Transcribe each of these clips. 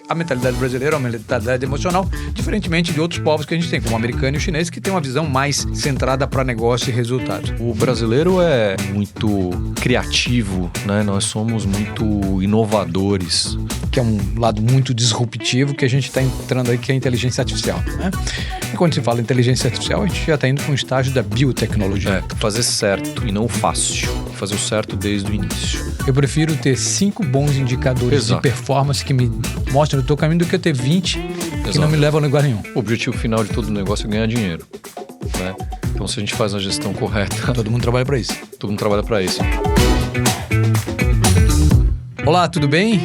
a mentalidade brasileira é uma mentalidade emocional, diferentemente de outros povos que a gente tem, como o americano e o chinês, que tem uma visão mais centrada para negócio e resultado. O brasileiro é muito criativo, né? Nós somos muito inovadores. Que é um lado muito disruptivo que a gente está entrando aí, que é a inteligência artificial, né? E quando se fala inteligência artificial, a gente já está indo para um estágio da biotecnologia. Fazer certo e não fácil. Fazer o certo desde o início. Eu prefiro ter 5 bons indicadores de performance que me mostram o teu caminho do que eu ter 20 que não me levam a lugar nenhum. O objetivo final de todo negócio é ganhar dinheiro, né? Então, se a gente faz a gestão correta... Todo mundo trabalha para isso. Todo mundo trabalha para isso. Olá, tudo bem?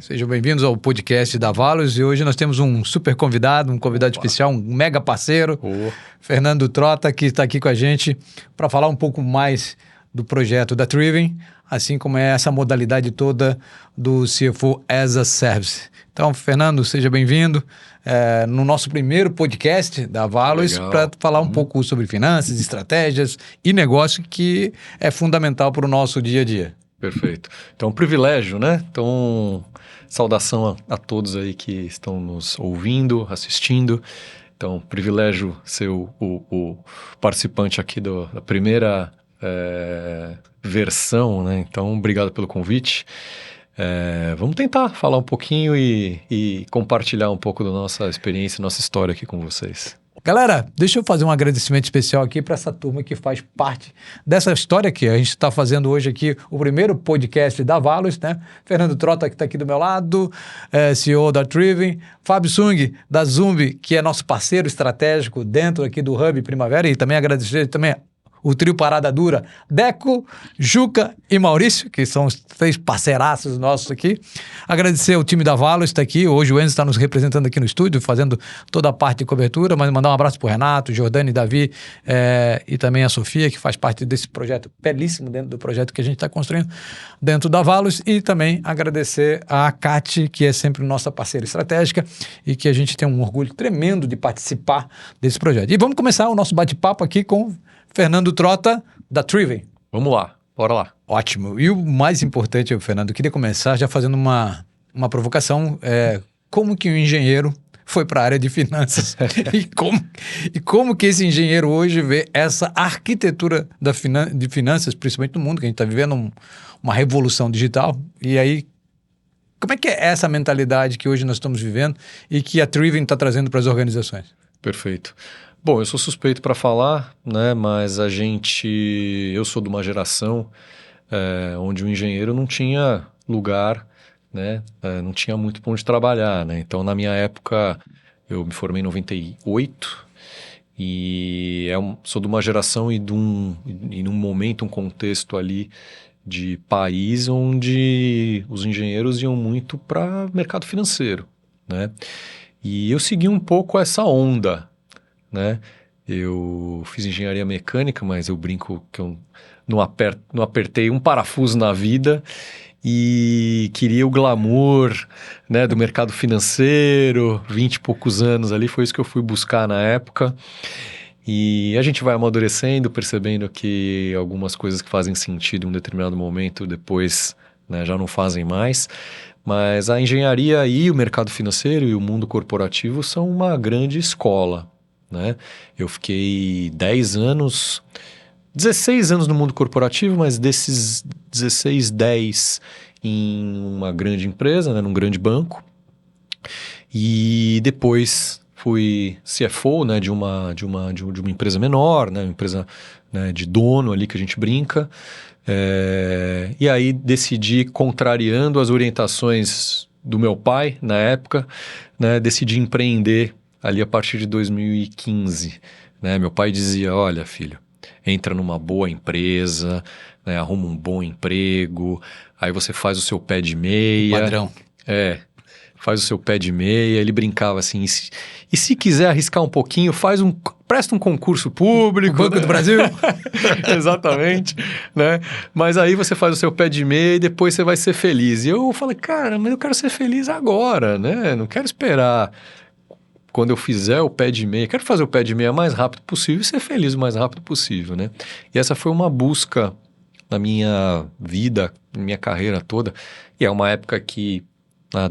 Sejam bem-vindos ao podcast da Valos e hoje nós temos um super convidado, um convidado especial, um mega parceiro, Fernando Trota, que está aqui com a gente para falar um pouco mais do projeto da Triven, assim como é essa modalidade toda do CFO as a Service. Então, Fernando, seja bem-vindo no nosso primeiro podcast da Valos para falar um pouco sobre finanças, estratégias e negócio, que é fundamental para o nosso dia a dia. Perfeito. Então, é um privilégio, né? Então, saudação a todos aí que estão nos ouvindo, assistindo. Então, privilégio ser o participante aqui da primeira versão, né? Então, obrigado pelo convite. Vamos tentar falar um pouquinho e compartilhar um pouco da nossa experiência, nossa história aqui com vocês. Galera, deixa eu fazer um agradecimento especial aqui para essa turma que faz parte dessa história que a gente está fazendo hoje aqui, o primeiro podcast da Valos, né? Fernando Trota, que está aqui do meu lado, CEO da Triven, Fábio Sung, da Zumbi, que é nosso parceiro estratégico dentro aqui do Hub Primavera, e também agradecer também o trio Parada Dura, Deco, Juca e Maurício, que são os 3 parceiraços nossos aqui. Agradecer ao time da Valos, está aqui. Hoje o Enzo está nos representando aqui no estúdio, fazendo toda a parte de cobertura, mas mandar um abraço para o Renato, Jordane, Davi e também a Sofia, que faz parte desse projeto belíssimo, dentro do projeto que a gente está construindo dentro da Valos. E também agradecer a Cati, que é sempre nossa parceira estratégica e que a gente tem um orgulho tremendo de participar desse projeto. E vamos começar o nosso bate-papo aqui com Fernando Trota, da Triven. Vamos lá, bora lá. Ótimo. E o mais importante, Fernando, eu queria começar já fazendo uma provocação. Como que um engenheiro foi para a área de finanças? e como que esse engenheiro hoje vê essa arquitetura de finanças, principalmente no mundo, que a gente está vivendo uma revolução digital. E aí, como é que é essa mentalidade que hoje nós estamos vivendo e que a Triven está trazendo para as organizações? Perfeito. Bom, eu sou suspeito para falar, né? Mas eu sou de uma geração onde o engenheiro não tinha lugar, né? Não tinha muito para onde trabalhar, né? Então, na minha época, eu me formei em 98 e sou de uma geração e num momento, um contexto ali de país onde os engenheiros iam muito para mercado financeiro, né? E eu segui um pouco essa onda, né? Eu fiz engenharia mecânica, mas eu brinco que eu não apertei um parafuso na vida e queria o glamour, né, do mercado financeiro, 20 e poucos anos ali, foi isso que eu fui buscar na época. E a gente vai amadurecendo, percebendo que algumas coisas que fazem sentido em um determinado momento, depois, né, já não fazem mais. Mas a engenharia e o mercado financeiro e o mundo corporativo são uma grande escola, né? Eu fiquei 16 anos no mundo corporativo, mas desses 16, 10 em uma grande empresa, né, num grande banco. E depois fui CFO, né, de uma empresa menor, né, uma empresa, né, de dono ali que a gente brinca. E aí decidi, contrariando as orientações do meu pai na época, né, decidi empreender ali a partir de 2015, né? Meu pai dizia, olha, filho, entra numa boa empresa, né, arruma um bom emprego, aí você faz o seu pé de meia. Padrão. Faz o seu pé de meia. Ele brincava assim, e se quiser arriscar um pouquinho, presta um concurso público. O Banco do Brasil. Exatamente, né? Mas aí você faz o seu pé de meia e depois você vai ser feliz. E eu falei, cara, mas eu quero ser feliz agora, né? Não quero esperar quando eu fizer o pé de meia. Quero fazer o pé de meia o mais rápido possível e ser feliz o mais rápido possível, né? E essa foi uma busca na minha vida, na minha carreira toda. E é uma época que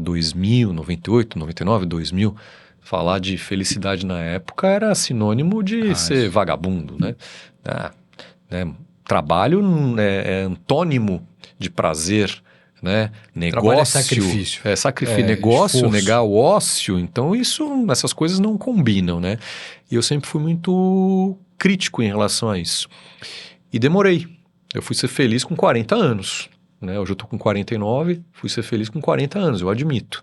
2000, 98, 99, 2000, falar de felicidade na época era sinônimo de ser vagabundo, né? Trabalho é antônimo de prazer, né? Trabalho é Negócio sacrifício. Negócio, Esforço. negar o ócio. Então essas coisas não combinam, né? E eu sempre fui muito crítico em relação a isso. E demorei. Eu fui ser feliz com 40 anos, né? Hoje eu tô com 49, fui ser feliz com 40 anos, eu admito.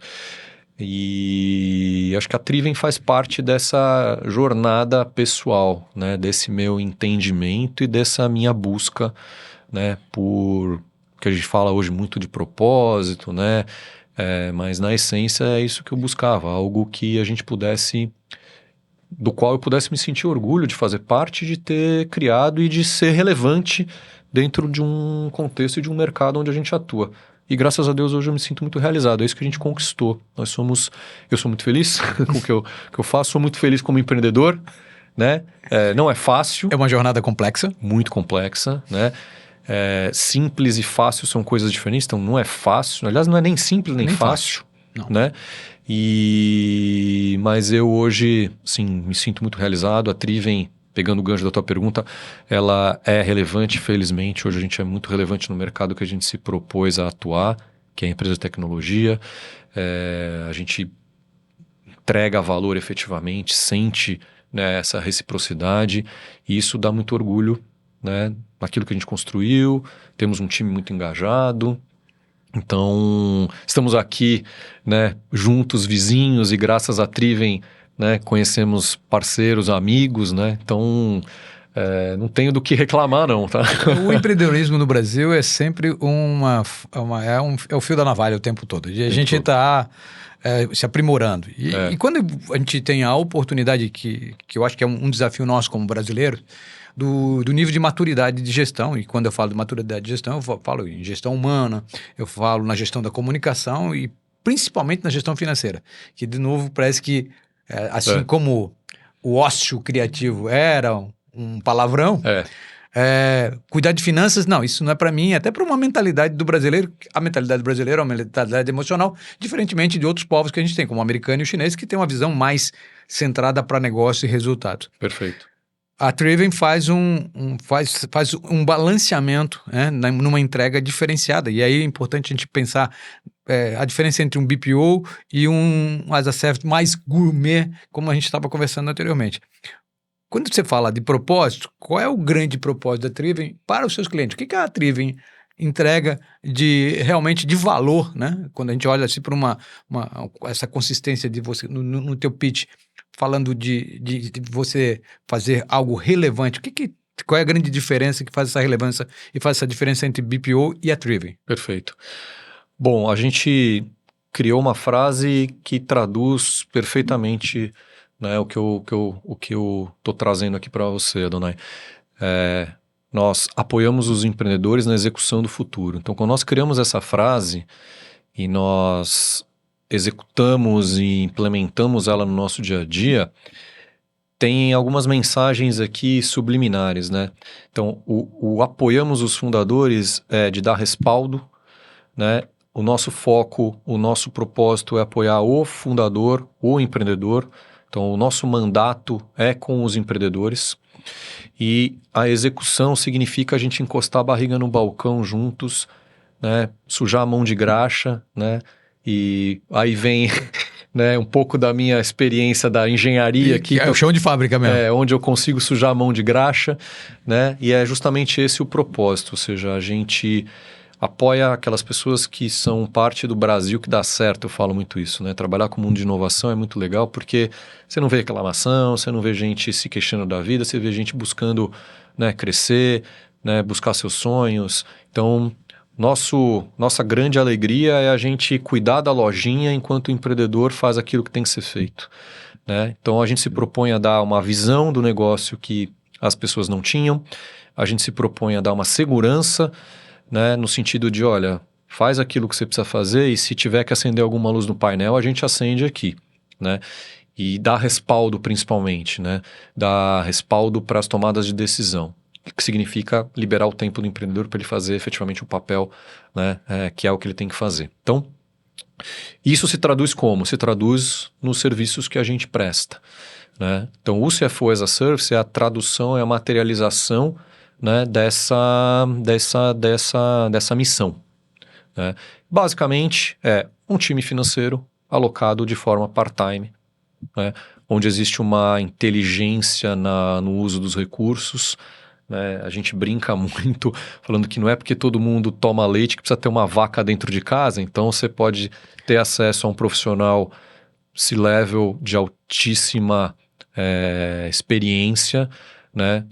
E acho que a Triven faz parte dessa jornada pessoal, né? Desse meu entendimento e dessa minha busca, né? Por que a gente fala hoje muito de propósito, né? Mas na essência é isso que eu buscava, algo que a gente pudesse, do qual eu pudesse me sentir orgulho de fazer parte, de ter criado e de ser relevante dentro de um contexto e de um mercado onde a gente atua. E graças a Deus hoje eu me sinto muito realizado, é isso que a gente conquistou. Eu sou muito feliz com o que eu faço, sou muito feliz como empreendedor, né? Não é fácil. É uma jornada complexa. Muito complexa, né? Simples e fácil são coisas diferentes, então não é fácil. Aliás, não é nem simples nem fácil, não. Né? Mas eu hoje, sim, me sinto muito realizado. A Triven, pegando o gancho da tua pergunta, ela é relevante, felizmente. Hoje a gente é muito relevante no mercado que a gente se propôs a atuar, que é a empresa de tecnologia. A gente entrega valor efetivamente, sente, né, essa reciprocidade, e isso dá muito orgulho, né, naquilo que a gente construiu. Temos um time muito engajado. Então, estamos aqui, né, juntos, vizinhos, e graças à Triven, né, conhecemos parceiros, amigos, né? Então, não tenho do que reclamar, não, tá? O empreendedorismo no Brasil é sempre é o fio da navalha o tempo todo. E a gente está se aprimorando. E quando a gente tem a oportunidade, que eu acho que é um desafio nosso como brasileiros, do nível de maturidade de gestão. E quando eu falo de maturidade de gestão, eu falo em gestão humana, eu falo na gestão da comunicação e principalmente na gestão financeira. Que, de novo, parece que, assim como o ócio criativo era um palavrão, cuidar de finanças, não, isso não é para mim, até para uma mentalidade do brasileiro. A mentalidade brasileira é uma mentalidade emocional, diferentemente de outros povos que a gente tem, como o americano e o chinês, que tem uma visão mais centrada para negócio e resultado. Perfeito. A Triven faz um balanceamento, né, numa entrega diferenciada. E aí é importante a gente pensar a diferença entre um BPO e um as a service mais gourmet, como a gente estava conversando anteriormente. Quando você fala de propósito, qual é o grande propósito da Triven para os seus clientes? O que a Triven entrega realmente de valor, né? Quando a gente olha assim para essa consistência de você no teu pitch, falando de você fazer algo relevante, qual é a grande diferença que faz essa relevância e faz essa diferença entre BPO e a Triven? Perfeito. Bom, a gente criou uma frase que traduz perfeitamente, né, o que eu tô trazendo aqui para você, Adonai. Nós apoiamos os empreendedores na execução do futuro. Então, quando nós criamos essa frase e nós executamos e implementamos ela no nosso dia a dia, tem algumas mensagens aqui subliminares, né? Então, o apoiamos os fundadores de dar respaldo, né? O nosso foco, o nosso propósito é apoiar o fundador, o empreendedor. Então, o nosso mandato é com os empreendedores. E a execução significa a gente encostar a barriga no balcão juntos, né? Sujar a mão de graxa, né? E aí vem né, um pouco da minha experiência da engenharia aqui. É o chão de fábrica mesmo. Onde eu consigo sujar a mão de graxa, né? E é justamente esse o propósito, ou seja, a gente apoia aquelas pessoas que são parte do Brasil que dá certo, eu falo muito isso, né? Trabalhar com o mundo de inovação é muito legal porque você não vê reclamação, você não vê gente se queixando da vida, você vê gente buscando, né, crescer, né, buscar seus sonhos. Então, nossa grande alegria é a gente cuidar da lojinha enquanto o empreendedor faz aquilo que tem que ser feito, né? Então, a gente se propõe a dar uma visão do negócio que as pessoas não tinham, a gente se propõe a dar uma segurança, né, no sentido de, olha, faz aquilo que você precisa fazer e se tiver que acender alguma luz no painel, a gente acende aqui, né? E dá respaldo principalmente, né? Dá respaldo para as tomadas de decisão, que significa liberar o tempo do empreendedor para ele fazer efetivamente o papel, né, que é o que ele tem que fazer. Então, Isso se traduz como? Se traduz nos serviços que a gente presta, né? Então, o CFO as a Service é a tradução, é a materialização, né, dessa missão, né? Basicamente, é um time financeiro alocado de forma part-time, né, onde existe uma inteligência no uso dos recursos, né? A gente brinca muito falando que não é porque todo mundo toma leite que precisa ter uma vaca dentro de casa, então você pode ter acesso a um profissional C-level de altíssima experiência, né,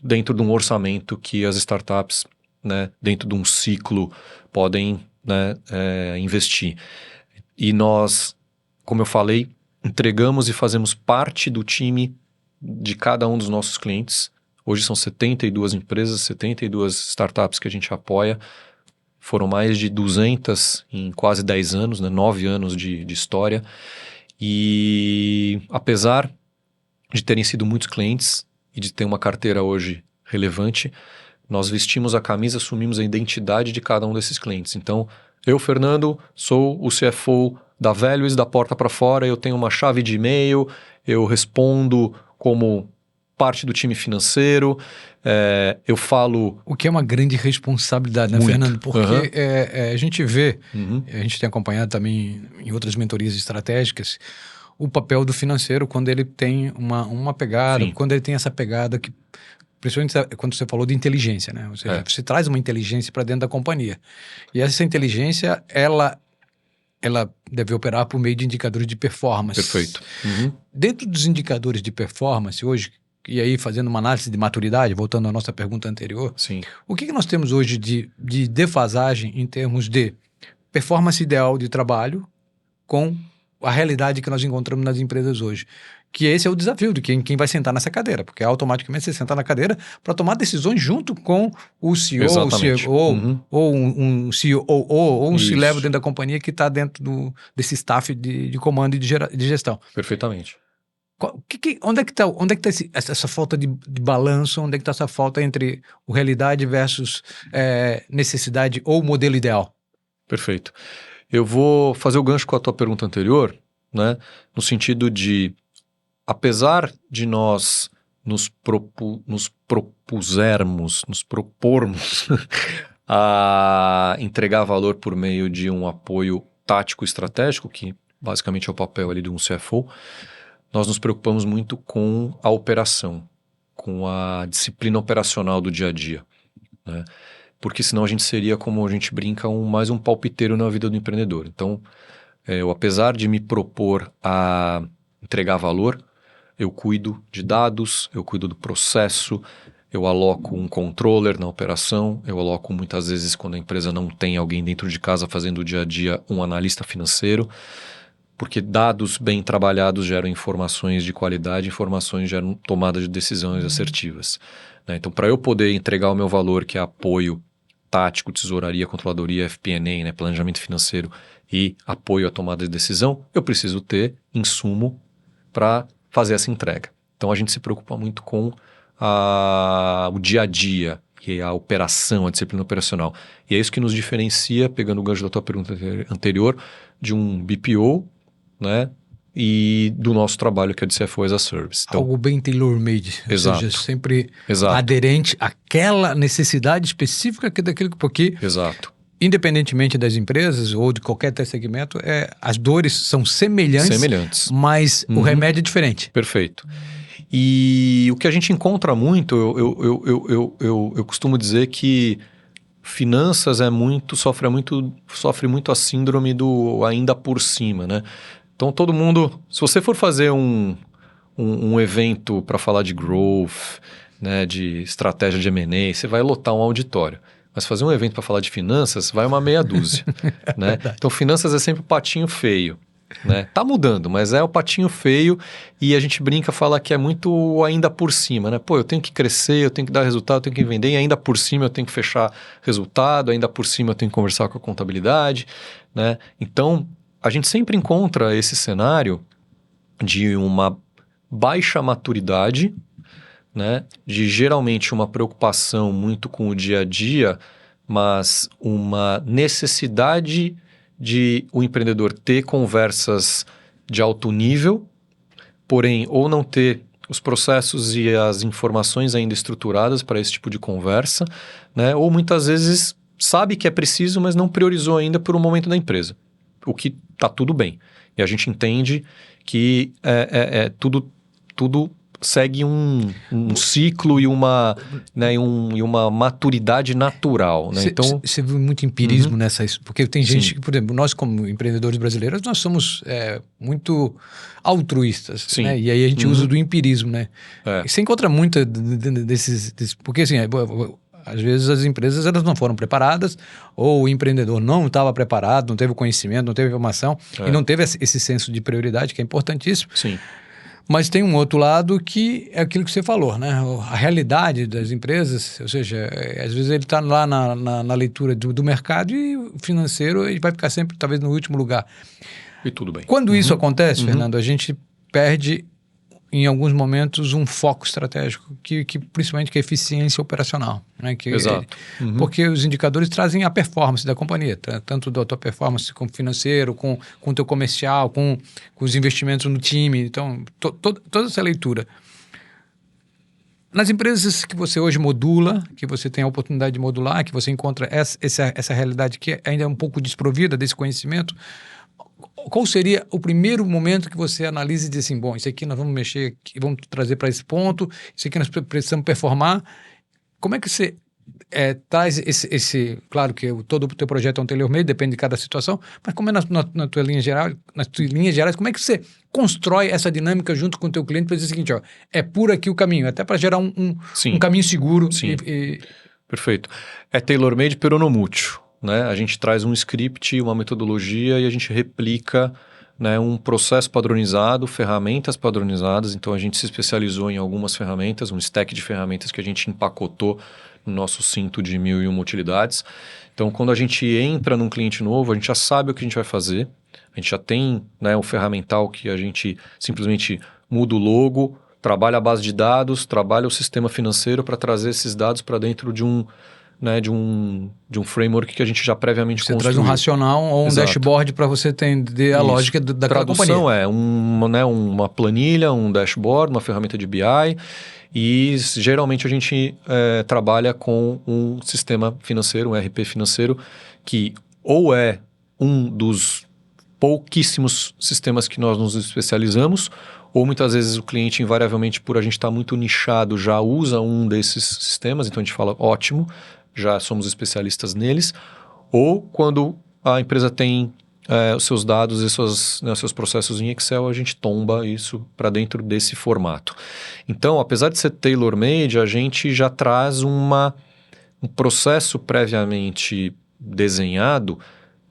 dentro de um orçamento que as startups, né, dentro de um ciclo podem, né, investir. E nós, como eu falei, entregamos e fazemos parte do time de cada um dos nossos clientes. Hoje são 72 empresas, 72 startups que a gente apoia. Foram mais de 200 em quase 10 anos, né? 9 anos de história. E apesar de terem sido muitos clientes e de ter uma carteira hoje relevante, nós vestimos a camisa, assumimos a identidade de cada um desses clientes. Então, eu, Fernando, sou o CFO da Values, da porta para fora, eu tenho uma chave de e-mail, eu respondo como parte do time financeiro, eu falo... O que é uma grande responsabilidade, né, Muito. Fernando? Porque Uhum. a gente vê, Uhum. a gente tem acompanhado também em outras mentorias estratégicas, o papel do financeiro quando ele tem uma pegada, Sim. quando ele tem essa pegada que... Principalmente quando você falou de inteligência, né? Ou seja, você traz uma inteligência para dentro da companhia. E essa inteligência, ela deve operar por meio de indicadores de performance. Perfeito. Uhum. Dentro dos indicadores de performance hoje, e aí fazendo uma análise de maturidade, voltando à nossa pergunta anterior, Sim. o que nós temos hoje de defasagem em termos de performance ideal de trabalho com a realidade que nós encontramos nas empresas hoje? Que esse é o desafio de quem vai sentar nessa cadeira, porque automaticamente você senta na cadeira para tomar decisões junto com o CEO, Exatamente. o CFO, Uhum. ou um CEO, ou um Isso. C-level dentro da companhia que está dentro desse staff de comando e de gestão. Perfeitamente. Onde é que está essa falta de balanço? Onde é que está essa falta entre o realidade versus necessidade ou modelo ideal? Perfeito. Eu vou fazer o gancho com a tua pergunta anterior, né? No sentido de, apesar de nós nos propormos a entregar valor por meio de um apoio tático estratégico, que basicamente é o papel ali de um CFO, nós nos preocupamos muito com a operação, com a disciplina operacional do dia a dia, né? Porque senão a gente seria, como a gente brinca, mais um palpiteiro na vida do empreendedor. Então, eu, apesar de me propor a entregar valor, eu cuido de dados, eu cuido do processo, eu aloco um controller na operação, eu aloco muitas vezes, quando a empresa não tem alguém dentro de casa fazendo o dia a dia, um analista financeiro, porque dados bem trabalhados geram informações de qualidade, informações geram tomada de decisões assertivas, né? Então, para eu poder entregar o meu valor, que é apoio tático, tesouraria, controladoria, FP&A, né, planejamento financeiro e apoio à tomada de decisão, eu preciso ter insumo para fazer essa entrega. Então, a gente se preocupa muito com o dia a dia, que é a operação, a disciplina operacional. E é isso que nos diferencia, pegando o gancho da tua pergunta anterior, de um BPO, né, e do nosso trabalho, que é de CFO as a Service. Então, algo bem tailor-made, ou seja, sempre aderente àquela necessidade específica daquilo, porque independentemente das empresas ou de qualquer segmento, as dores são semelhantes. Mas o remédio é diferente. Perfeito. E o que a gente encontra muito, eu costumo dizer que finanças sofre muito a síndrome do ainda por cima, né? Então todo mundo, se você for fazer um evento para falar de growth, né, de estratégia de M&A, você vai lotar um auditório. Mas fazer um evento para falar de finanças, vai uma meia dúzia, né? Então finanças é sempre o patinho feio, né? Tá mudando, mas é o patinho feio, e a gente brinca, fala que é muito ainda por cima, né? Pô, eu tenho que crescer, eu tenho que dar resultado, eu tenho que vender, e ainda por cima eu tenho que fechar resultado, ainda por cima eu tenho que conversar com a contabilidade, né? Então, a gente sempre encontra esse cenário de uma baixa maturidade, né? De geralmente uma preocupação muito com o dia a dia, mas uma necessidade de o empreendedor ter conversas de alto nível, porém, ou não ter os processos e as informações ainda estruturadas para esse tipo de conversa, né? Ou muitas vezes sabe que é preciso, mas não priorizou ainda por um momento da empresa, o que está tudo bem. E a gente entende que tudo segue um ciclo e uma, né, e uma maturidade natural. Né? Então, você viu muito empirismo nessa... Porque tem gente que, por exemplo, nós como empreendedores brasileiros, nós somos muito altruístas, né? E aí a gente usa do empirismo, né? E você encontra muita desses... Porque assim... Às vezes as empresas elas não foram preparadas, ou o empreendedor não estava preparado, não teve o conhecimento, não teve informação, e não teve esse senso de prioridade, que é importantíssimo. Sim. Mas tem um outro lado que é aquilo que você falou, né? A realidade das empresas, ou seja, às vezes ele está lá na leitura do mercado e o financeiro ele vai ficar sempre, talvez, no último lugar. E tudo bem. Quando isso acontece, Fernando, a gente perde... em alguns momentos, um foco estratégico, que principalmente que é eficiência operacional. Né? Exato. Porque os indicadores trazem a performance da companhia, tanto da tua performance com o financeiro, com o teu comercial, com os investimentos no time. Então, toda essa leitura. Nas empresas que você hoje modula, que você tem a oportunidade de modular, que você encontra essa realidade que ainda é um pouco desprovida desse conhecimento, qual seria o primeiro momento que você analisa e diz assim, bom, isso aqui nós vamos mexer, vamos trazer para esse ponto, isso aqui nós precisamos performar. Como é que você traz esse... Claro que todo o teu projeto é um tailor-made, depende de cada situação, mas como é na tua linha geral, nas tuas linhas gerais, como é que você constrói essa dinâmica junto com o teu cliente para dizer o seguinte, ó, é por aqui o caminho, até para gerar um caminho seguro. Sim. Perfeito. É tailor-made peronomútil. Né? A gente traz um script, uma metodologia e a gente replica, né, um processo padronizado, ferramentas padronizadas. Então a gente se especializou em algumas ferramentas, um stack de ferramentas que a gente empacotou no nosso cinto de 1001 utilidades. Então quando a gente entra num cliente novo, a gente já sabe o que a gente vai fazer. A gente já tem, né, um ferramental que a gente simplesmente muda o logo, trabalha a base de dados, trabalha o sistema financeiro para trazer esses dados para dentro de um framework que a gente já previamente construiu. Você traz um racional ou um dashboard para você entender a lógica daquela companhia. Tradução é uma planilha, um dashboard, uma ferramenta de BI e geralmente a gente trabalha com um sistema financeiro, um ERP financeiro, que ou é um dos pouquíssimos sistemas que nós nos especializamos, ou muitas vezes o cliente, invariavelmente, por a gente estar muito nichado, já usa um desses sistemas, então a gente fala, ótimo, já somos especialistas neles, ou quando a empresa tem os seus dados e os seus processos em Excel, a gente tomba isso para dentro desse formato. Então, apesar de ser tailor-made, a gente já traz um processo previamente desenhado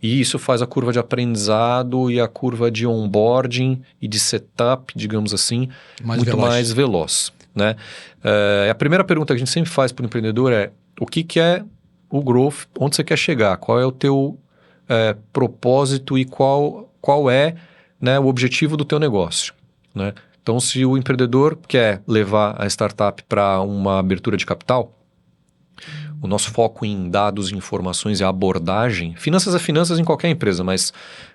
e isso faz a curva de aprendizado e a curva de onboarding e de setup, digamos assim, muito mais veloz. Né? A primeira pergunta que a gente sempre faz para o empreendedor é o que é o growth, onde você quer chegar, qual é o teu propósito e qual é, né, o objetivo do teu negócio. Né? Então, se o empreendedor quer levar a startup para uma abertura de capital, o nosso foco em dados, informações e abordagem, finanças é finanças em qualquer empresa, mas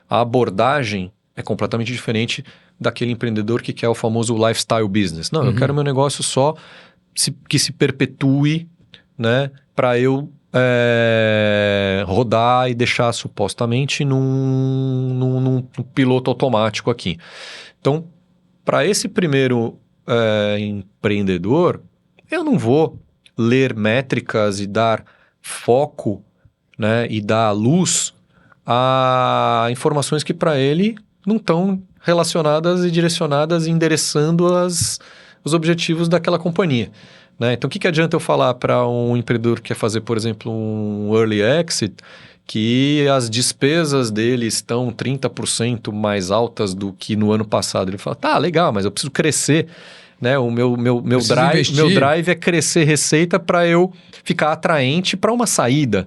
a abordagem é completamente diferente daquele empreendedor que quer o famoso lifestyle business. Não, eu quero meu negócio só que se perpetue, né, para eu rodar e deixar supostamente num piloto automático aqui. Então, para esse primeiro empreendedor, eu não vou ler métricas e dar foco, né, e dar luz a informações que para ele não estão relacionadas e direcionadas e endereçando os objetivos daquela companhia. Né? Então, o que adianta eu falar para um empreendedor que quer fazer, por exemplo, um early exit, que as despesas dele estão 30% mais altas do que no ano passado? Ele fala, tá, legal, mas eu preciso crescer. Né? O meu drive é crescer receita para eu ficar atraente para uma saída.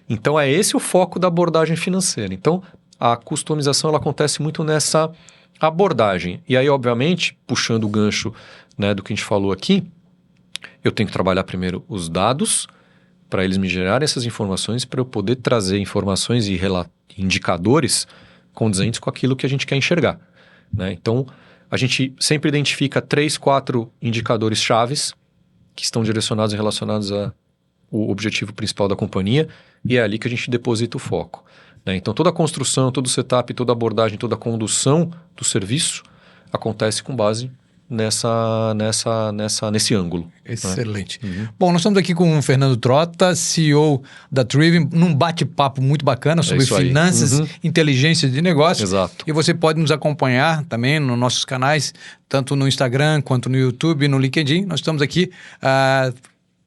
Então, é esse o foco da abordagem financeira. Então, a customização ela acontece muito nessa abordagem. E aí, obviamente, puxando o gancho, né, do que a gente falou aqui, eu tenho que trabalhar primeiro os dados para eles me gerarem essas informações para eu poder trazer informações e indicadores condizentes com aquilo que a gente quer enxergar, né? Então, a gente sempre identifica 3, 4 indicadores chaves que estão direcionados e relacionados ao objetivo principal da companhia, e é ali que a gente deposita o foco, né? Então, toda a construção, todo o setup, toda a abordagem, toda a condução do serviço acontece com base nesse ângulo. Excelente. Né? Bom, nós estamos aqui com o Fernando Trota, CEO da Trivium, num bate-papo muito bacana sobre finanças, inteligência de negócio. Exato. E você pode nos acompanhar também nos nossos canais, tanto no Instagram, quanto no YouTube, no LinkedIn. Nós estamos aqui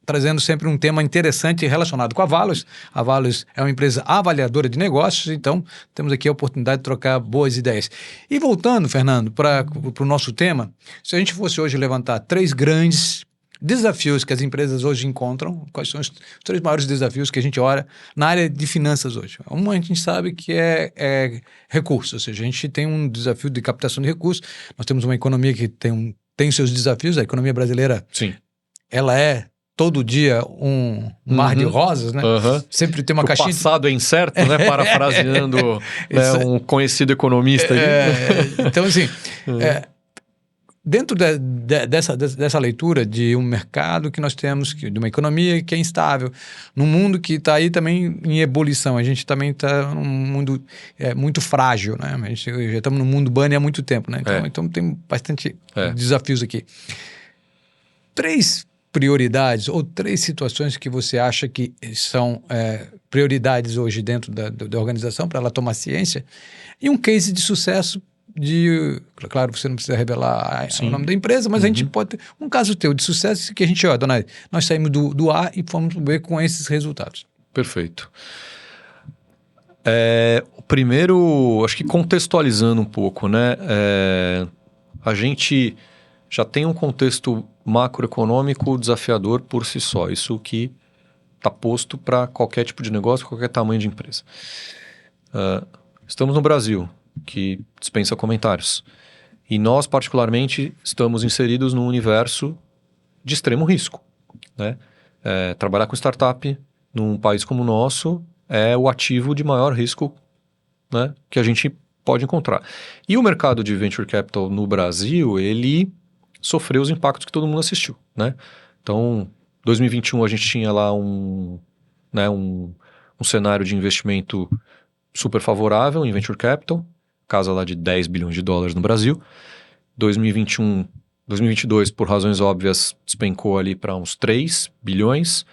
trazendo sempre um tema interessante relacionado com a Valos. A Valos é uma empresa avaliadora de negócios, então temos aqui a oportunidade de trocar boas ideias. E voltando, Fernando, para o nosso tema, se a gente fosse hoje levantar 3 grandes desafios que as empresas hoje encontram, quais são os 3 maiores desafios que a gente olha na área de finanças hoje? Uma, a gente sabe que é recursos, ou seja, a gente tem um desafio de captação de recursos, nós temos uma economia que tem seus desafios, a economia brasileira, sim, ela é todo dia um mar de rosas, né? Sempre tem uma caixinha... O passado é incerto, né? Parafraseando um conhecido economista. Então, assim, dentro dessa leitura de um mercado que nós temos, de uma economia que é instável, num mundo que está aí também em ebulição, a gente também está num mundo muito frágil, né? A gente já estamos no mundo bunny há muito tempo, né? Então tem bastante desafios aqui. 3 prioridades ou 3 situações que você acha que são prioridades hoje dentro da organização para ela tomar ciência, e um case de sucesso claro, você não precisa revelar o nome da empresa, mas a gente pode ter um caso teu de sucesso que a gente, dona, nós saímos do A e fomos ver com esses resultados. Perfeito. O primeiro, acho que contextualizando um pouco, né? A gente já tem um contexto macroeconômico desafiador por si só. Isso que está posto para qualquer tipo de negócio, qualquer tamanho de empresa. Estamos no Brasil, que dispensa comentários. E nós, particularmente, estamos inseridos num universo de extremo risco, né? Trabalhar com startup num país como o nosso é o ativo de maior risco, né, que a gente pode encontrar. E o mercado de venture capital no Brasil, ele sofreu os impactos que todo mundo assistiu, né? Então, 2021 a gente tinha lá um cenário de investimento super favorável em venture capital, casa lá de 10 bilhões de dólares no Brasil. 2022, por razões óbvias, despencou ali para uns 3 bilhões.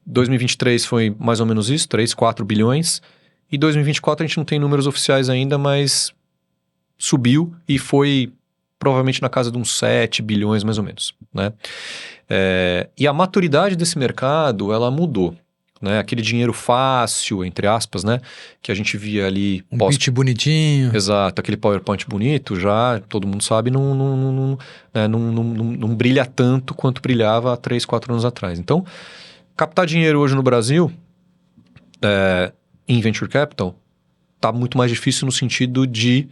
2023 foi mais ou menos isso, 3, 4 bilhões. E 2024 a gente não tem números oficiais ainda, mas subiu e foi provavelmente na casa de uns 7 bilhões mais ou menos, né? E a maturidade desse mercado, ela mudou, né? Aquele dinheiro fácil, entre aspas, né? Que a gente via ali... pitch bonitinho. Exato, aquele PowerPoint bonito, já todo mundo sabe, não brilha tanto quanto brilhava há 3, 4 anos atrás. Então, captar dinheiro hoje no Brasil, em Venture Capital, está muito mais difícil no sentido de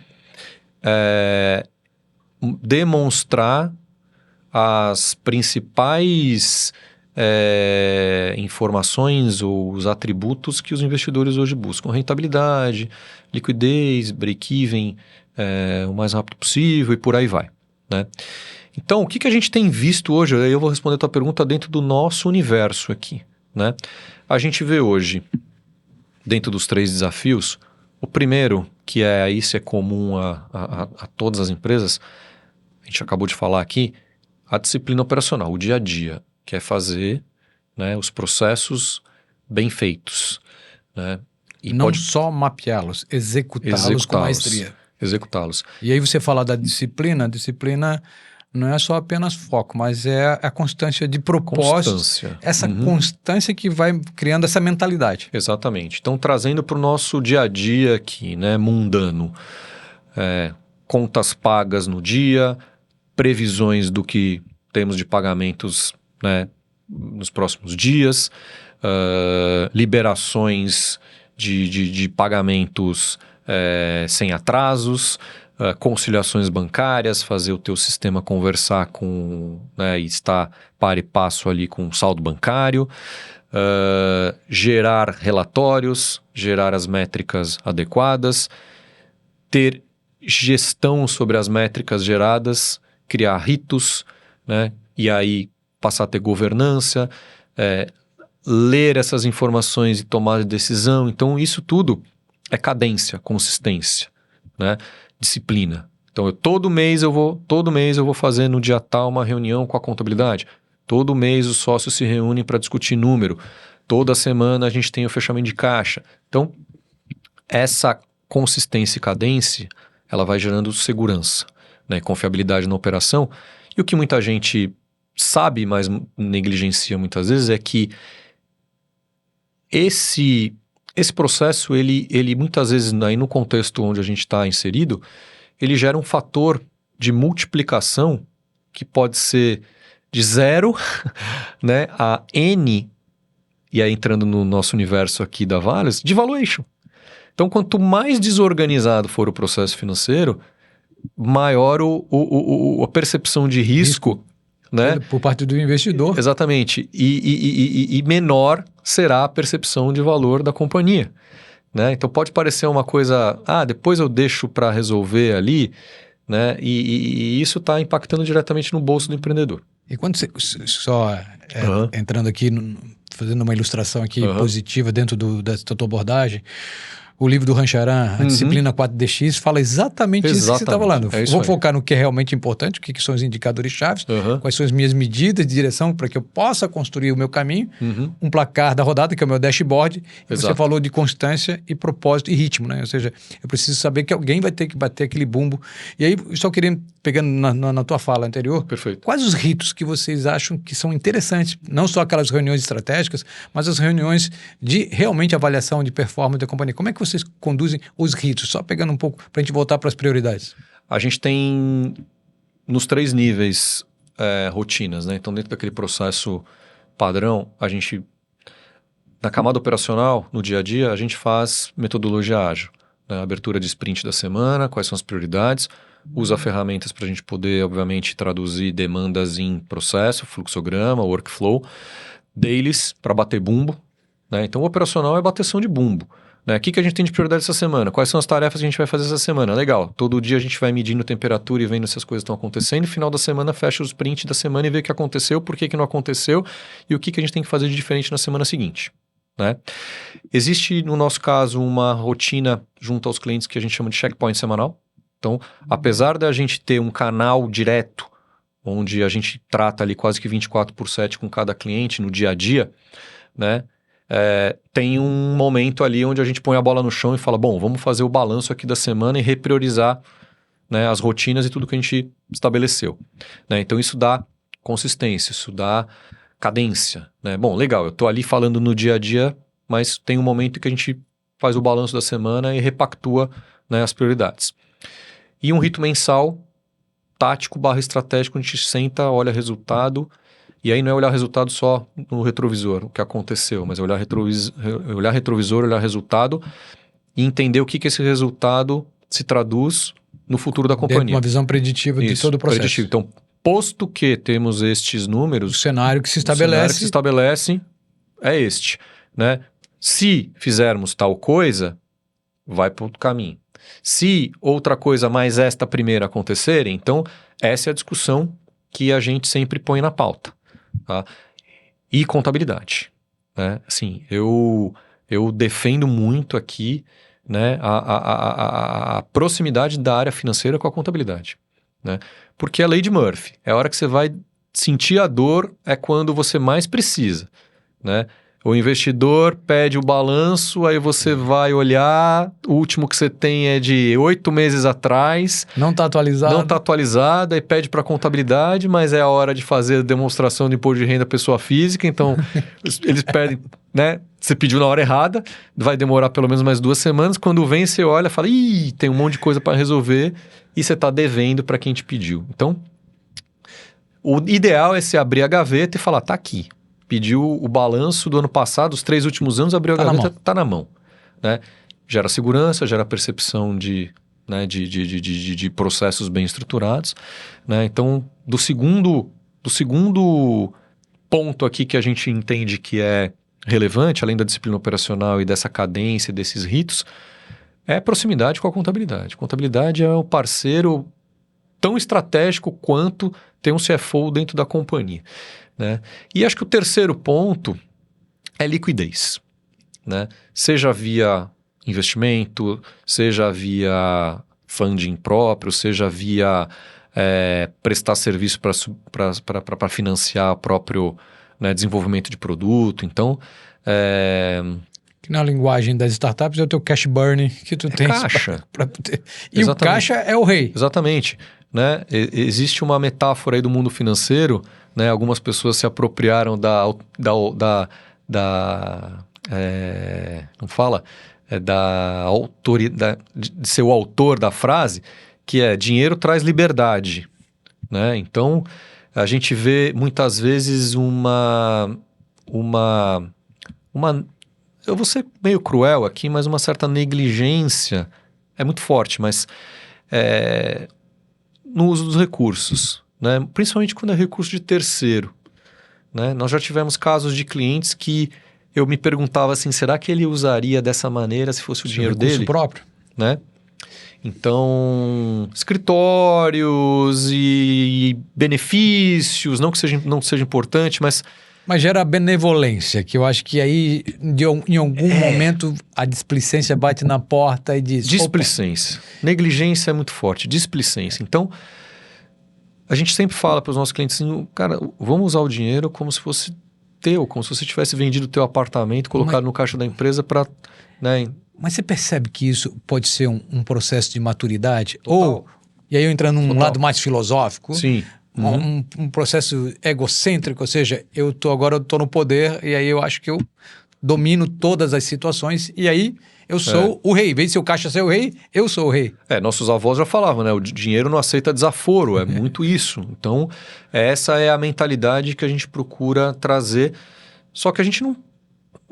demonstrar as principais informações ou os atributos que os investidores hoje buscam. Rentabilidade, liquidez, break-even o mais rápido possível e por aí vai, né? Então, o que a gente tem visto hoje? Eu vou responder a tua pergunta dentro do nosso universo aqui, né? A gente vê hoje, dentro dos 3 desafios, o primeiro, que isso é comum a todas as empresas, a gente acabou de falar aqui, a disciplina operacional, o dia a dia, que é fazer, né, os processos bem feitos, né? E não só mapeá-los, executá-los com maestria. Executá-los. E aí você fala da disciplina, a disciplina não é só apenas foco, mas é a constância de propósitos. Essa constância que vai criando essa mentalidade. Exatamente. Então, trazendo para o nosso dia a dia aqui, né, mundano, contas pagas no dia, previsões do que temos de pagamentos, né, nos próximos dias, liberações de pagamentos sem atrasos, conciliações bancárias, fazer o teu sistema conversar com, né, e estar par e passo ali com o saldo bancário, gerar relatórios, gerar as métricas adequadas, ter gestão sobre as métricas geradas, criar ritos, né? E aí passar a ter governança, ler essas informações e tomar decisão. Então isso tudo é cadência, consistência, né? Disciplina. Então todo mês eu vou fazer no dia tal uma reunião com a contabilidade. Todo mês os sócios se reúnem para discutir número. Toda semana a gente tem o fechamento de caixa. Então essa consistência e cadência, ela vai gerando segurança, né? Confiabilidade na operação. E o que muita gente sabe, mas negligencia muitas vezes, é que esse processo, ele muitas vezes, aí no contexto onde a gente está inserido, ele gera um fator de multiplicação que pode ser de 0 né, a N, e aí entrando no nosso universo aqui da Vales, de valuation. Então, quanto mais desorganizado for o processo financeiro, maior a percepção de risco, né? Por parte do investidor. Exatamente. E menor será a percepção de valor da companhia, né? Então pode parecer uma coisa, depois eu deixo para resolver ali, né? E isso está impactando diretamente no bolso do empreendedor. E quando você, entrando aqui, fazendo uma ilustração aqui positiva dentro dessa tua abordagem, o livro do Rancharan, a Disciplina 4DX, fala exatamente isso que você está falando. Vou focar no que é realmente importante, o que são os indicadores chaves, quais são as minhas medidas de direção para que eu possa construir o meu caminho, um placar da rodada, que é o meu dashboard. E você falou de constância e propósito e ritmo, né? Ou seja, eu preciso saber que alguém vai ter que bater aquele bumbo. E aí, só queria, pegando na tua fala anterior, quais os ritos que vocês acham que são interessantes? Não só aquelas reuniões estratégicas, mas as reuniões de realmente avaliação de performance da companhia. Como é que vocês conduzem os ritos? Só pegando um pouco para a gente voltar para as prioridades. A gente tem nos 3 níveis rotinas, né? Então, dentro daquele processo padrão, a gente, na camada operacional, no dia a dia, a gente faz metodologia ágil, né? Abertura de sprint da semana, quais são as prioridades, usa ferramentas para a gente poder, obviamente, traduzir demandas em processo, fluxograma, workflow, dailies para bater bumbo, né? Então, o operacional é bateção de bumbo. O que a gente tem de prioridade essa semana? Quais são as tarefas que a gente vai fazer essa semana? Legal, todo dia a gente vai medindo temperatura e vendo se as coisas estão acontecendo. No final da semana, fecha os prints da semana e vê o que aconteceu, por que não aconteceu e o que a gente tem que fazer de diferente na semana seguinte, né? Existe, no nosso caso, uma rotina junto aos clientes que a gente chama de checkpoint semanal. Então, apesar da gente ter um canal direto, onde a gente trata ali quase que 24/7 com cada cliente no dia a dia, né? Tem um momento ali onde a gente põe a bola no chão e fala, bom, vamos fazer o balanço aqui da semana e repriorizar, né, as rotinas e tudo que a gente estabeleceu, né? Então isso dá consistência, isso dá cadência, né? Bom, legal, eu estou ali falando no dia a dia, mas tem um momento que a gente faz o balanço da semana e repactua, né, as prioridades. E um rito mensal, tático / estratégico, a gente senta, olha resultado. E aí não é olhar resultado só no retrovisor, o que aconteceu, mas é olhar retrovisor, olhar resultado e entender o que esse resultado se traduz no futuro da companhia. Dentro de uma visão preditiva de todo o processo. Preditivo. Então, posto que temos estes números... O cenário que se estabelece... é este, né? Se fizermos tal coisa, vai para outro caminho. Se outra coisa mais esta primeira acontecer, então essa é a discussão que a gente sempre põe na pauta. Tá? E contabilidade, né? Assim, eu defendo muito aqui, né, a proximidade da área financeira com a contabilidade, né? Porque é a lei de Murphy. É a hora que você vai sentir a dor, é quando você mais precisa, né? O investidor pede o balanço, aí você vai olhar, o último que você tem é de 8 meses atrás. Não está atualizado. Não está atualizado, aí pede para a contabilidade, mas é a hora de fazer a demonstração de imposto de renda pessoa física, então eles pedem, né? Você pediu na hora errada, vai demorar pelo menos mais 2 semanas, quando vem você olha e fala, tem um monte de coisa para resolver e você está devendo para quem te pediu. Então, o ideal é você abrir a gaveta e falar, tá aqui. Pediu o balanço do ano passado, os 3 últimos anos, abriu a gaveta, tá na mão, né? Gera segurança, gera percepção de processos bem estruturados, né? Então, do segundo ponto aqui que a gente entende que é relevante, além da disciplina operacional e dessa cadência, desses ritos, é proximidade com a contabilidade. Contabilidade é o parceiro tão estratégico quanto ter um CFO dentro da companhia, né? E acho que o terceiro ponto é liquidez, né? Seja via investimento, seja via funding próprio, seja via prestar serviço para financiar o próprio, né, desenvolvimento de produto. Então, Que na linguagem das startups é o teu cash burn que tu tens caixa. para ter. E Exatamente. o caixa é o rei. Exatamente, né? Existe uma metáfora aí do mundo financeiro, né? Algumas pessoas se apropriaram não fala? Da autoridade, de ser o autor da frase, que é dinheiro traz liberdade, né? Então, a gente vê muitas vezes uma eu vou ser meio cruel aqui, mas uma certa negligência, é muito forte, mas no uso dos recursos, né? Principalmente quando é recurso de terceiro, né? Nós já tivemos casos de clientes que eu me perguntava assim, será que ele usaria dessa maneira se fosse o dinheiro dele? Próprio. Né? Então, escritórios e benefícios, não que não seja importante, mas gera benevolência, que eu acho que aí, em algum momento, a displicência bate na porta e diz... Displicência. Negligência é muito forte. Displicência. Então, a gente sempre fala para os nossos clientes assim, cara, vamos usar o dinheiro como se fosse teu, como se você tivesse vendido o teu apartamento, colocado no caixa da empresa para... Né? Mas você percebe que isso pode ser um processo de maturidade? Total. Ou, e aí eu entrando num lado mais filosófico... Sim. Um processo egocêntrico, ou seja, agora eu tô no poder e aí eu acho que eu domino todas as situações e aí eu sou o rei. Em vez de ser o caixa ser o rei, eu sou o rei. Nossos avós já falavam, né? O dinheiro não aceita desaforo, é muito isso. Então, essa é a mentalidade que a gente procura trazer, só que a gente não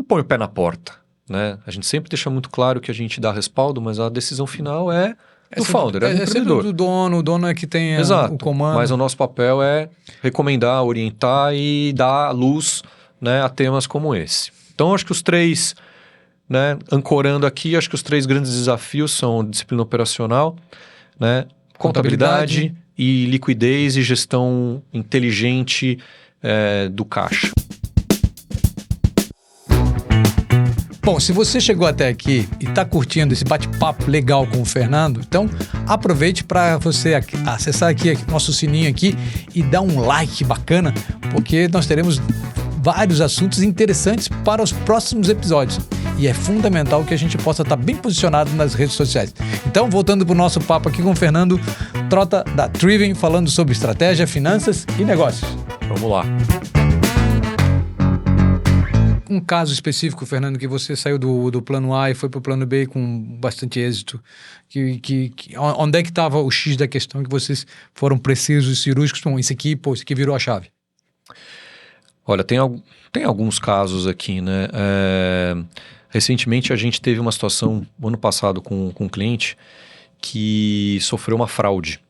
põe o pé na porta, né? A gente sempre deixa muito claro que a gente dá respaldo, mas a decisão final é do founder, do empreendedor. Do dono, o dono é que tem o comando. Mas o nosso papel é recomendar, orientar e dar luz, né, a temas como esse. Então, acho que os três, né, ancorando aqui, acho que os três grandes desafios são disciplina operacional, né, contabilidade e liquidez e gestão inteligente do caixa. Bom, se você chegou até aqui e está curtindo esse bate-papo legal com o Fernando, então aproveite para você acessar aqui nosso sininho aqui e dar um like bacana, porque nós teremos vários assuntos interessantes para os próximos episódios. E é fundamental que a gente possa estar bem posicionado nas redes sociais. Então, voltando para o nosso papo aqui com o Fernando Trota, da Triven, falando sobre estratégia, finanças e negócios. Vamos lá. Um caso específico, Fernando, que você saiu do plano A e foi para o plano B com bastante êxito. Onde é que estava o X da questão que vocês foram precisos e cirúrgicos? Bom, isso aqui virou a chave. Olha, tem alguns casos aqui, né? Recentemente a gente teve uma situação, ano passado, com um cliente que sofreu uma fraude.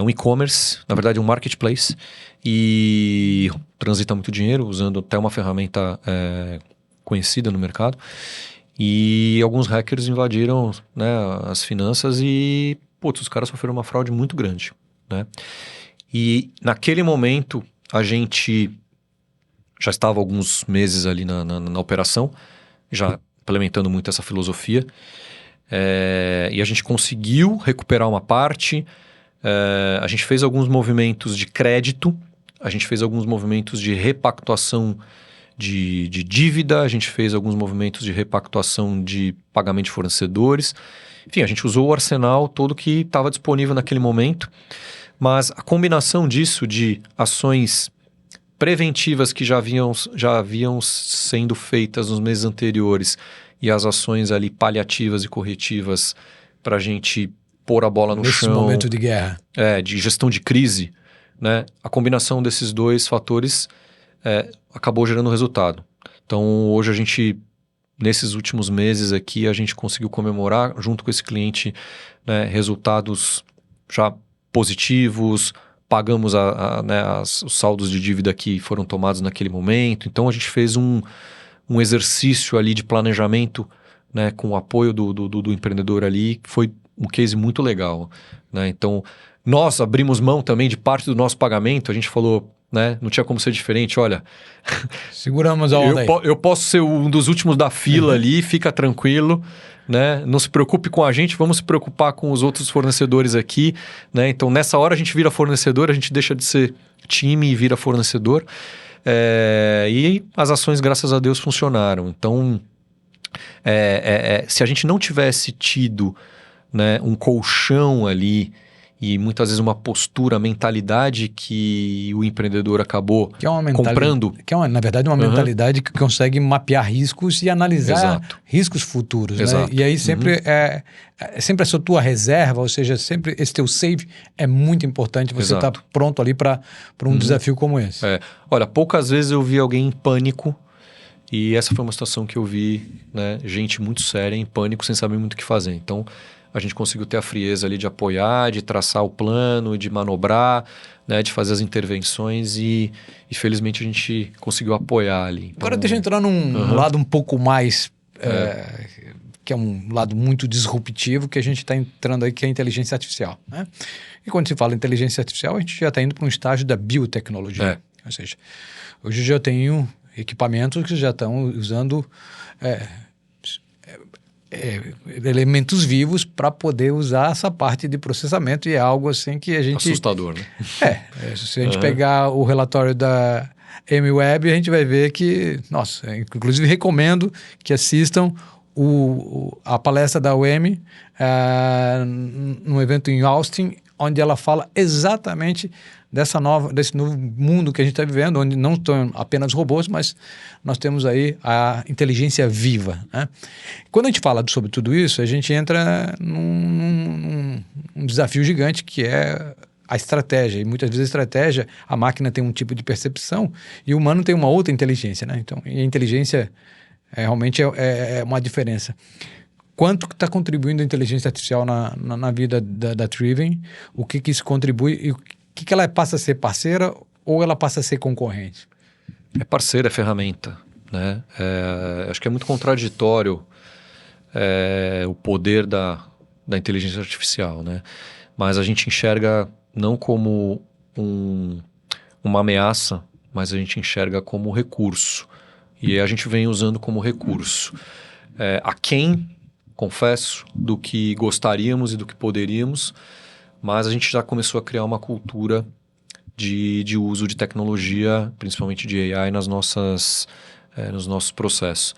Um e-commerce, na verdade um marketplace, e transita muito dinheiro, usando até uma ferramenta conhecida no mercado. E alguns hackers invadiram, né, as finanças e, os caras sofreram uma fraude muito grande, né? E naquele momento a gente já estava alguns meses ali na operação, já implementando muito essa filosofia, e a gente conseguiu recuperar uma parte. A gente fez alguns movimentos de crédito, a gente fez alguns movimentos de repactuação de dívida, a gente fez alguns movimentos de repactuação de pagamento de fornecedores. Enfim, a gente usou o arsenal todo que estava disponível naquele momento, mas a combinação disso de ações preventivas que já haviam sendo feitas nos meses anteriores e as ações ali paliativas e corretivas para a gente pôr a bola no chão. Nesse momento de guerra. De gestão de crise, né? A combinação desses dois fatores acabou gerando resultado. Então, hoje a gente, nesses últimos meses aqui, a gente conseguiu comemorar, junto com esse cliente, né, resultados já positivos, pagamos né, os saldos de dívida que foram tomados naquele momento. Então a gente fez um exercício ali de planejamento, né, com o apoio do empreendedor ali, que foi um case muito legal, né? Então nós abrimos mão também de parte do nosso pagamento. A gente falou, né, não tinha como ser diferente. Olha, seguramos a onda aí. Eu posso ser um dos últimos da fila ali, fica tranquilo, né? Não se preocupe com a gente, vamos se preocupar com os outros fornecedores aqui, né? Então nessa hora a gente vira fornecedor, a gente deixa de ser time e vira fornecedor. E as ações, graças a Deus, funcionaram. Então, se a gente não tivesse tido, né, um colchão ali e muitas vezes uma postura, mentalidade que o empreendedor acabou comprando. Que é, na verdade, uma mentalidade que consegue mapear riscos e analisar riscos futuros. Né? E aí sempre sempre essa tua reserva, ou seja, sempre esse teu save é muito importante. Você estar pronto ali para um desafio como esse. Olha, poucas vezes eu vi alguém em pânico. E essa foi uma situação que eu vi, né, gente muito séria em pânico, sem saber muito o que fazer. Então, a gente conseguiu ter a frieza ali de apoiar, de traçar o plano, de manobrar, né, de fazer as intervenções e felizmente a gente conseguiu apoiar ali. Então, agora deixa eu entrar num lado um pouco mais, que é um lado muito disruptivo que a gente está entrando aí, que é a inteligência artificial. Né? E quando se fala em inteligência artificial, a gente já está indo para um estágio da biotecnologia. Ou seja, hoje eu já tenho equipamentos que já estão usando elementos vivos para poder usar essa parte de processamento, e é algo assim que a gente... Assustador, né? Se a gente pegar o relatório da MWeb, a gente vai ver que, nossa, inclusive recomendo que assistam a palestra da UM num evento em Austin, onde ela fala exatamente desse novo mundo que a gente está vivendo, onde não estão apenas robôs, mas nós temos aí a inteligência viva. Né? Quando a gente fala sobre tudo isso, a gente entra num desafio gigante, que é a estratégia. E muitas vezes a estratégia, a máquina tem um tipo de percepção e o humano tem uma outra inteligência. Né? Então, e a inteligência realmente é uma diferença. Quanto está contribuindo a inteligência artificial na vida da Triven? O que isso contribui e o que ela passa a ser parceira ou ela passa a ser concorrente? É parceira, é ferramenta. Né? Acho que é muito contraditório o poder da inteligência artificial. Né? Mas a gente enxerga não como uma ameaça, mas a gente enxerga como recurso. E a gente vem usando como recurso. Confesso, do que gostaríamos e do que poderíamos, mas a gente já começou a criar uma cultura de uso de tecnologia, principalmente de AI, nos nossos processos.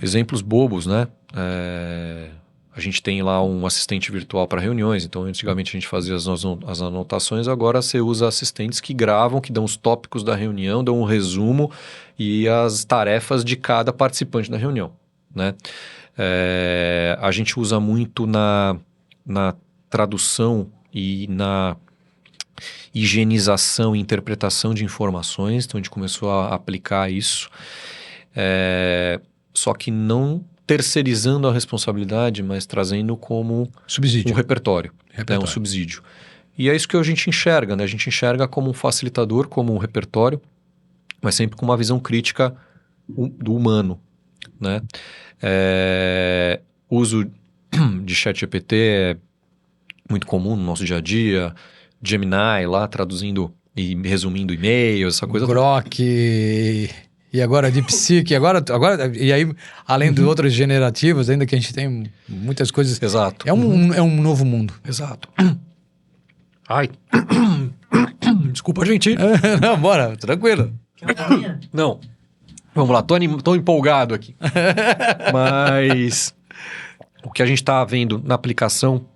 Exemplos bobos, né? A gente tem lá um assistente virtual para reuniões, então antigamente a gente fazia as anotações, agora você usa assistentes que gravam, que dão os tópicos da reunião, dão um resumo e as tarefas de cada participante da reunião, né? A gente usa muito na tradução e na higienização e interpretação de informações, então a gente começou a aplicar isso, só que não terceirizando a responsabilidade, mas trazendo como subsídio. Um repertório. Né, um subsídio. E é isso que a gente enxerga, né? A gente enxerga como um facilitador, como um repertório, mas sempre com uma visão crítica do humano, né? Uso de ChatGPT é muito comum no nosso dia a dia, Gemini lá traduzindo e resumindo e-mails, essa coisa. Grok e agora DeepSeek, e aí além de outras generativas, ainda que a gente tem muitas coisas. Exato. É um novo mundo. Exato. Ai. Desculpa, gente. Não, bora, tranquilo. Não. Vamos lá, tô empolgado aqui. Mas o que a gente está vendo na aplicação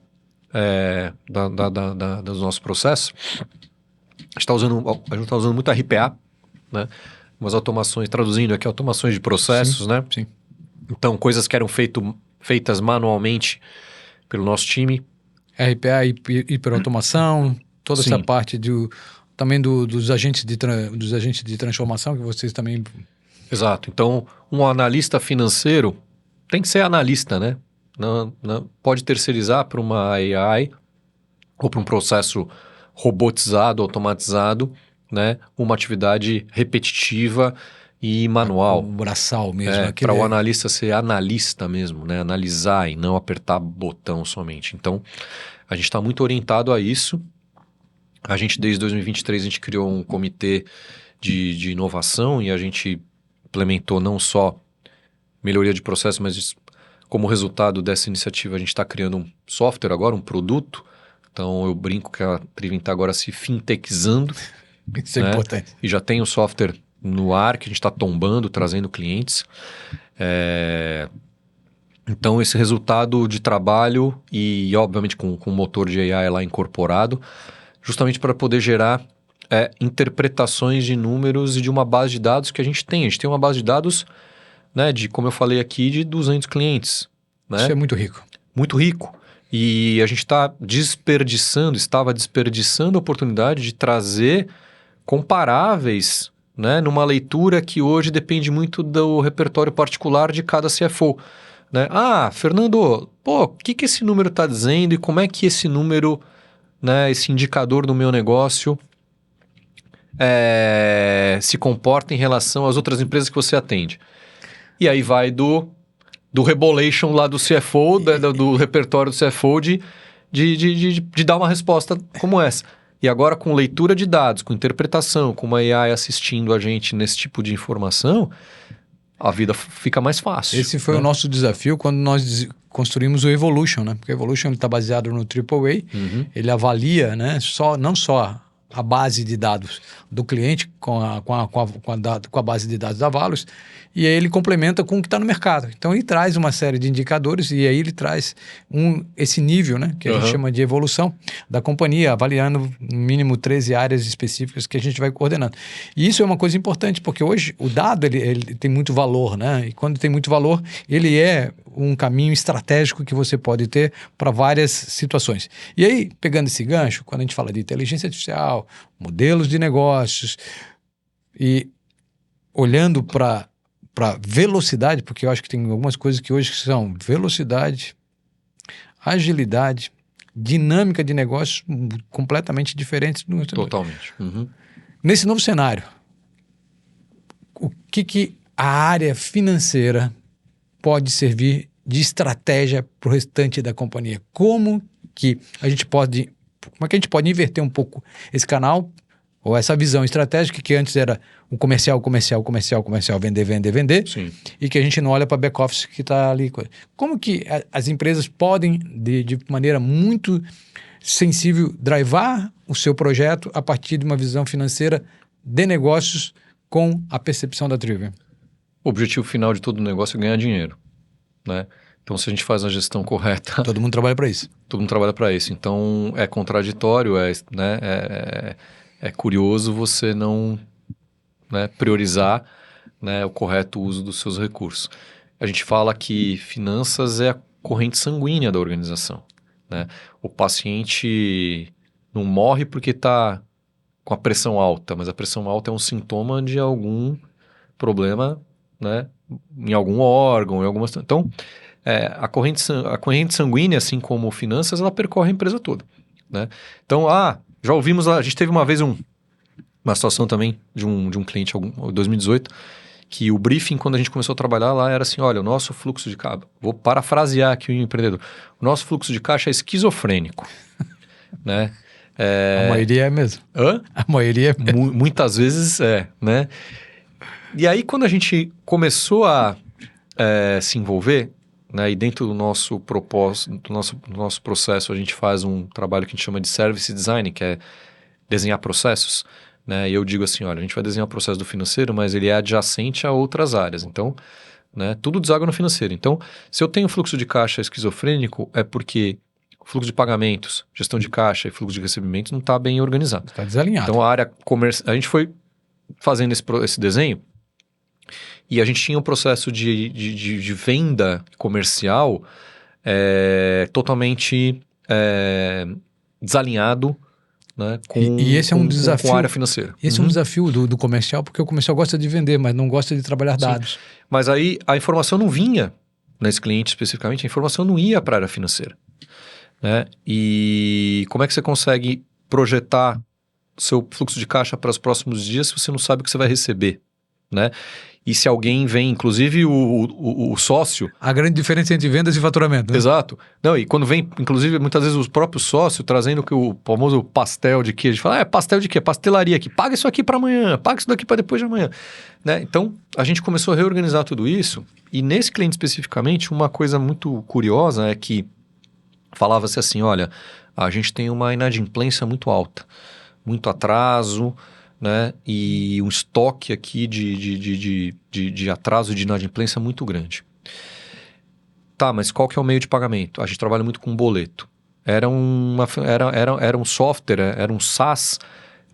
dos nossos processos, a gente está usando muito RPA, né? Umas automações, traduzindo aqui, automações de processos, sim, né? Sim. Então, coisas que eram feitas manualmente pelo nosso time. RPA, hiperautomação, toda Sim. essa parte também dos agentes de transformação que vocês também... Exato. Então, um analista financeiro tem que ser analista, né? Não pode terceirizar para uma AI ou para um processo robotizado, automatizado, né? Uma atividade repetitiva e manual. O braçal mesmo. Para o analista ser analista mesmo, né? Analisar e não apertar botão somente. Então, a gente está muito orientado a isso. A gente, desde 2023, a gente criou um comitê de inovação e a gente implementou não só melhoria de processo, mas como resultado dessa iniciativa, a gente está criando um software agora, um produto. Então, eu brinco que a Privint está agora se fintechizando. Isso é importante. E já tem o software no ar que a gente está tombando, trazendo clientes. Então, esse resultado de trabalho e, obviamente, com o motor de AI lá incorporado, justamente para poder gerar interpretações de números e de uma base de dados que a gente tem. A gente tem uma base de dados, né, de, como eu falei aqui, de 200 clientes. Né? Isso é muito rico. Muito rico. E a gente estava desperdiçando a oportunidade de trazer comparáveis, né, numa leitura que hoje depende muito do repertório particular de cada CFO. Né? Ah, Fernando, o que esse número está dizendo e como é que esse número, né, esse indicador do meu negócio se comporta em relação às outras empresas que você atende? E aí vai do rebolation lá do CFO, do repertório do CFO de dar uma resposta como essa. E agora com leitura de dados, com interpretação, com uma AI assistindo a gente nesse tipo de informação, a vida fica mais fácil. Esse foi o nosso desafio quando nós construímos o Evolution, né? Porque o Evolution está baseado no AAA, ele avalia, né, não só a base de dados do cliente com a base de dados da Valos, e aí ele complementa com o que está no mercado. Então ele traz uma série de indicadores e aí ele traz esse nível, né, que a gente chama de evolução da companhia, avaliando no mínimo 13 áreas específicas que a gente vai coordenando. E isso é uma coisa importante, porque hoje o dado ele tem muito valor, né? E quando tem muito valor, ele é um caminho estratégico que você pode ter para várias situações. E aí, pegando esse gancho, quando a gente fala de inteligência artificial, modelos de negócios e olhando para velocidade, porque eu acho que tem algumas coisas que hoje são velocidade, agilidade, dinâmica de negócios completamente diferentes. Totalmente. Nesse novo cenário, o que a área financeira pode servir de estratégia para o restante da companhia? Como que a gente pode inverter um pouco esse canal ou essa visão estratégica que antes era o comercial, vender, Sim. E que a gente não olha para back-office que está ali. Como que as empresas podem, de maneira muito sensível, drivar o seu projeto a partir de uma visão financeira de negócios com a percepção da Trivium? O objetivo final de todo negócio é ganhar dinheiro, né? Então, se a gente faz a gestão correta... Todo mundo trabalha para isso. Todo mundo trabalha para isso. Então, é contraditório, né? É curioso você não, né, priorizar, né, o correto uso dos seus recursos. A gente fala que finanças é a corrente sanguínea da organização, né? O paciente não morre porque está com a pressão alta, mas a pressão alta é um sintoma de algum problema, né, em algum órgão, em alguma... Então, a corrente sanguínea, assim como finanças, ela percorre a empresa toda, né? Então, já ouvimos lá, a gente teve uma vez uma situação também de um cliente, em 2018, que o briefing, quando a gente começou a trabalhar lá, era assim, olha, o nosso fluxo de caixa, vou parafrasear aqui o empreendedor, o nosso fluxo de caixa é esquizofrênico, né? A maioria é mesmo. Hã? A maioria é mesmo. Muitas vezes né? E aí, quando a gente começou a se envolver, né, e dentro do nosso propósito, do nosso processo, a gente faz um trabalho que a gente chama de Service Design, que é desenhar processos, né? E eu digo assim, olha, a gente vai desenhar o processo do financeiro, mas ele é adjacente a outras áreas. Então, né, tudo deságua no financeiro. Então, se eu tenho fluxo de caixa esquizofrênico, é porque o fluxo de pagamentos, gestão de caixa e fluxo de recebimentos não está bem organizado. Está desalinhado. Então, a área comercial... A gente foi fazendo esse desenho e a gente tinha um processo de venda comercial totalmente desalinhado, né, e esse é um desafio, com a área financeira. Esse é um desafio do comercial, porque o comercial gosta de vender, mas não gosta de trabalhar dados. Sim. Mas aí a informação não vinha, nesse cliente especificamente, a informação não ia para a área financeira, né? E como é que você consegue projetar seu fluxo de caixa para os próximos dias se você não sabe o que você vai receber, né? E se alguém vem, inclusive o sócio... A grande diferença entre vendas e faturamento, né? Exato. Não, e quando vem, inclusive, muitas vezes os próprios sócios trazendo o famoso pastel de queijo. Fala, pastel de quê? Pastelaria aqui. Paga isso aqui para amanhã, paga isso daqui para depois de amanhã. Né? Então, a gente começou a reorganizar tudo isso. E nesse cliente especificamente, uma coisa muito curiosa é que falava-se assim, olha, a gente tem uma inadimplência muito alta, muito atraso, né? E um estoque aqui de atraso e de inadimplência muito grande. Tá, mas qual que é o meio de pagamento? A gente trabalha muito com boleto. Era um software, era um SaaS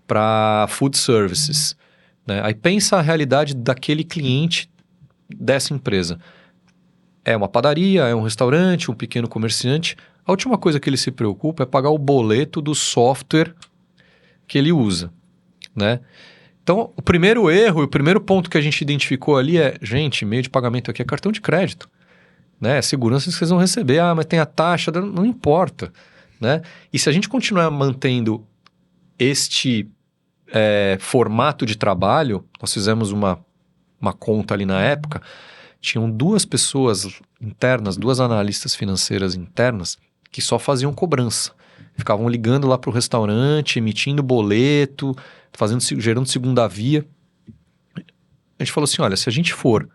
para food services. Né? Aí pensa a realidade daquele cliente dessa empresa. É uma padaria, é um restaurante, um pequeno comerciante. A última coisa que ele se preocupa é pagar o boleto do software que ele usa. Né? Então, o primeiro erro e o primeiro ponto que a gente identificou ali é, gente, meio de pagamento aqui é cartão de crédito, né? É segurança que vocês vão receber, mas tem a taxa, não importa, né? E se a gente continuar mantendo este formato de trabalho, nós fizemos uma conta ali na época, tinham 2 pessoas internas, 2 analistas financeiras internas que só faziam cobrança. Ficavam ligando lá para o restaurante, emitindo boleto, gerando segunda via. A gente falou assim, olha, se a gente for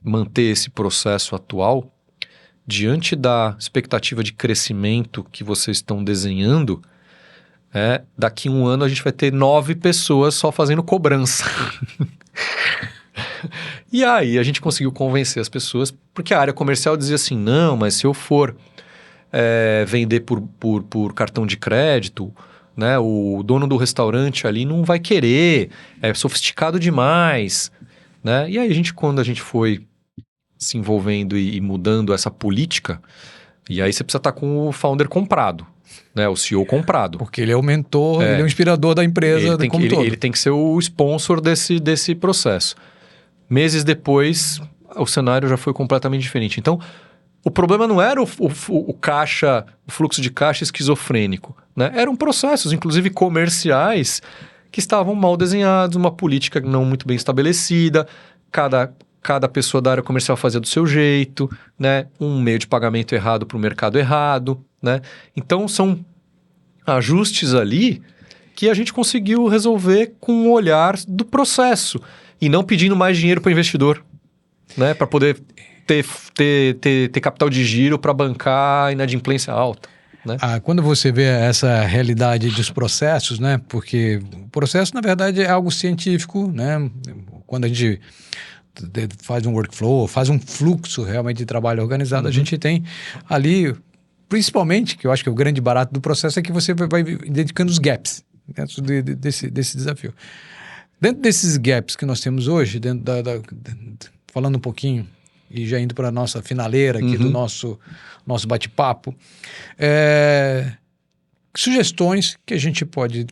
manter esse processo atual, diante da expectativa de crescimento que vocês estão desenhando, daqui a 1 ano a gente vai ter 9 pessoas só fazendo cobrança. E aí a gente conseguiu convencer as pessoas, porque a área comercial dizia assim, não, mas se eu for vender por cartão de crédito, né, o dono do restaurante ali não vai querer, é sofisticado demais, né? E aí quando a gente foi se envolvendo e mudando essa política, e aí você precisa estar com o founder comprado, né, o CEO comprado. Porque ele é o mentor, ele é o inspirador da empresa como todo. Ele tem que ser o sponsor desse processo. Meses depois, o cenário já foi completamente diferente. Então, o problema não era o caixa, o fluxo de caixa esquizofrênico, né? Eram processos, inclusive comerciais, que estavam mal desenhados, uma política não muito bem estabelecida, cada pessoa da área comercial fazia do seu jeito, né? Um meio de pagamento errado para o mercado errado, né? Então, são ajustes ali que a gente conseguiu resolver com o olhar do processo e não pedindo mais dinheiro para o investidor, né? Para poder ter capital de giro para bancar a inadimplência alta. Né? Quando você vê essa realidade dos processos, né? Porque o processo, na verdade, é algo científico, né? Quando a gente faz um workflow, faz um fluxo realmente de trabalho organizado, a gente tem ali, principalmente, que eu acho que é o grande barato do processo, é que você vai identificando os gaps dentro desse desafio. Dentro desses gaps que nós temos hoje, falando um pouquinho e já indo para a nossa finaleira aqui do nosso bate-papo, sugestões que a gente pode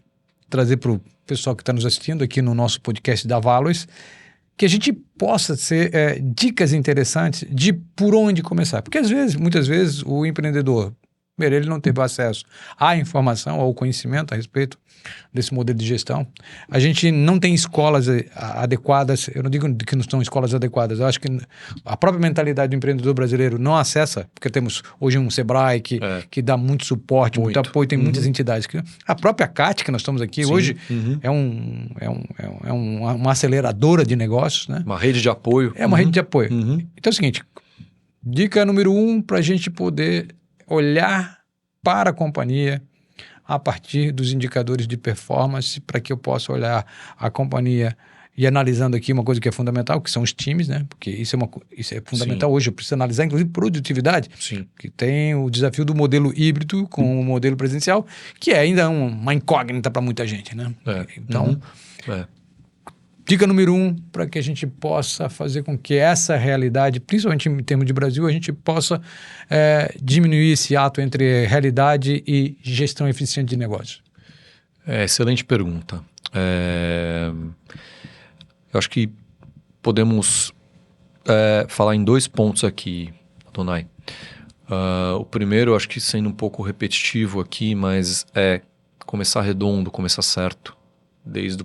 trazer para o pessoal que está nos assistindo aqui no nosso podcast da Valos, que a gente possa ser dicas interessantes de por onde começar. Porque muitas vezes, o empreendedor, primeiro, ele não teve acesso à informação, ao conhecimento a respeito desse modelo de gestão. A gente não tem escolas adequadas, eu não digo que não são escolas adequadas, eu acho que a própria mentalidade do empreendedor brasileiro não acessa, porque temos hoje um Sebrae que dá muito suporte, muito apoio, tem muitas entidades. A própria CAT, que nós estamos aqui hoje, é uma aceleradora de negócios, né? Uma rede de apoio. É uma rede de apoio. Então é o seguinte, dica número 1 para a gente poder olhar para a companhia a partir dos indicadores de performance, para que eu possa olhar a companhia e analisando aqui uma coisa que é fundamental, que são os times, né? Porque isso é fundamental. Hoje. Eu preciso analisar, inclusive, produtividade, que tem o desafio do modelo híbrido com o modelo presencial, que é ainda uma incógnita para muita gente, né? Então, dica número 1, para que a gente possa fazer com que essa realidade, principalmente em termos de Brasil, a gente possa diminuir esse ato entre realidade e gestão eficiente de negócios. Excelente pergunta. Eu acho que podemos falar em 2 pontos aqui, Adonai. O primeiro, acho que sendo um pouco repetitivo aqui, mas é começar redondo, começar certo, desde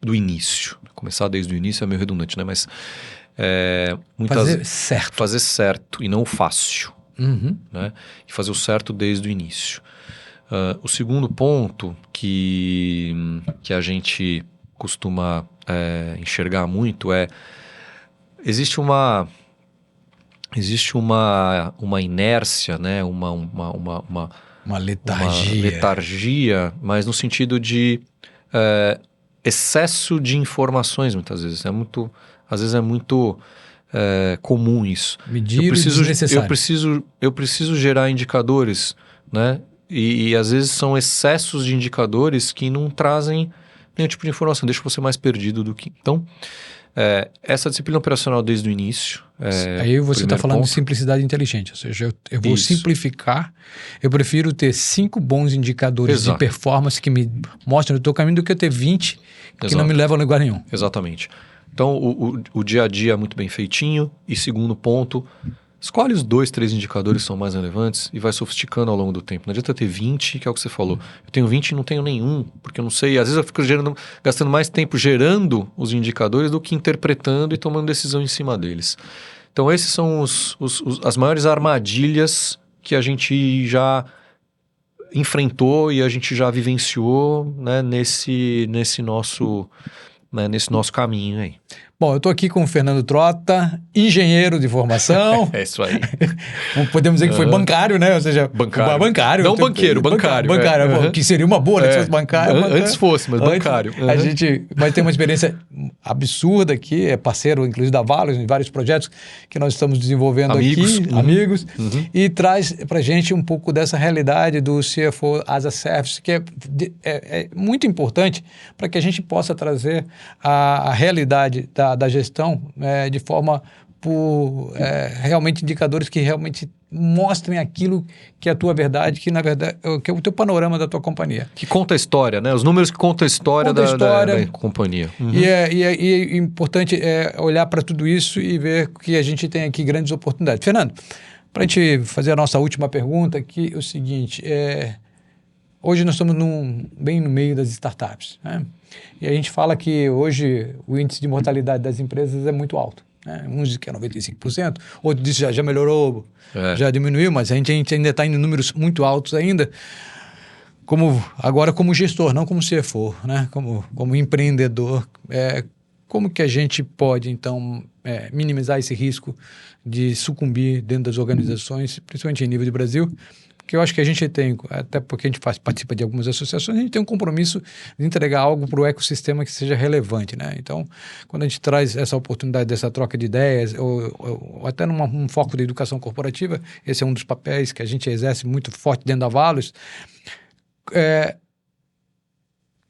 do início. Começar desde o início é meio redundante, né? Mas fazer certo e não o fácil. Né? E fazer o certo desde o início. O segundo ponto que a gente costuma enxergar muito existe uma inércia, né? Uma letargia, mas no sentido de excesso de informações, muitas vezes. Às vezes é muito comum isso. Eu preciso gerar indicadores, né? E às vezes são excessos de indicadores que não trazem nenhum tipo de informação, deixa você mais perdido do que... Então, essa disciplina operacional desde o início... Aí você está falando de simplicidade inteligente, ou seja, eu vou simplificar, eu prefiro ter 5 bons indicadores de performance que me mostram o teu caminho do que eu ter 20 que não me levam a lugar nenhum. Exatamente. Então, o dia a dia é muito bem feitinho. E segundo ponto, escolhe os 2, 3 indicadores que são mais relevantes e vai sofisticando ao longo do tempo. Não adianta ter 20, que é o que você falou. Eu tenho 20 e não tenho nenhum, porque eu não sei. Às vezes eu fico gastando mais tempo gerando os indicadores do que interpretando e tomando decisão em cima deles. Então, esses são as maiores armadilhas que a gente já enfrentou e a gente já vivenciou, né, nesse nosso caminho aí. Bom, eu estou aqui com o Fernando Trota, engenheiro de formação. É isso aí. Podemos dizer que foi bancário, né? Ou seja, bancário. Não banqueiro, bancário. Bancário, que seria uma boa, né? Se fosse bancário. Antes fosse, mas bancário. A gente vai ter uma experiência absurda aqui, é parceiro, inclusive, da Valos, em vários projetos que nós estamos desenvolvendo aqui, amigos, e traz para a gente um pouco dessa realidade do CFO as a Service, que é muito importante para que a gente possa trazer a realidade da gestão de forma por realmente indicadores que realmente mostrem aquilo que é a tua verdade, que na verdade que é o teu panorama da tua companhia. Que conta a história, né? Os números que contam a história da companhia. E é importante olhar para tudo isso e ver que a gente tem aqui grandes oportunidades. Fernando, para a gente fazer a nossa última pergunta aqui, é o seguinte, hoje nós estamos bem no meio das startups, né? E a gente fala que hoje o índice de mortalidade das empresas é muito alto, né? Uns dizem que é 95%, outros dizem que já melhorou, já diminuiu, mas a gente ainda está em números muito altos ainda, agora como gestor, não como CFO, né? Como empreendedor. Como que a gente pode, então, minimizar esse risco de sucumbir dentro das organizações, principalmente em nível de Brasil? Porque eu acho que a gente tem, até porque a gente participa de algumas associações, a gente tem um compromisso de entregar algo para o ecossistema que seja relevante, né? Então, quando a gente traz essa oportunidade dessa troca de ideias, ou até num foco de educação corporativa, esse é um dos papéis que a gente exerce muito forte dentro da Valos,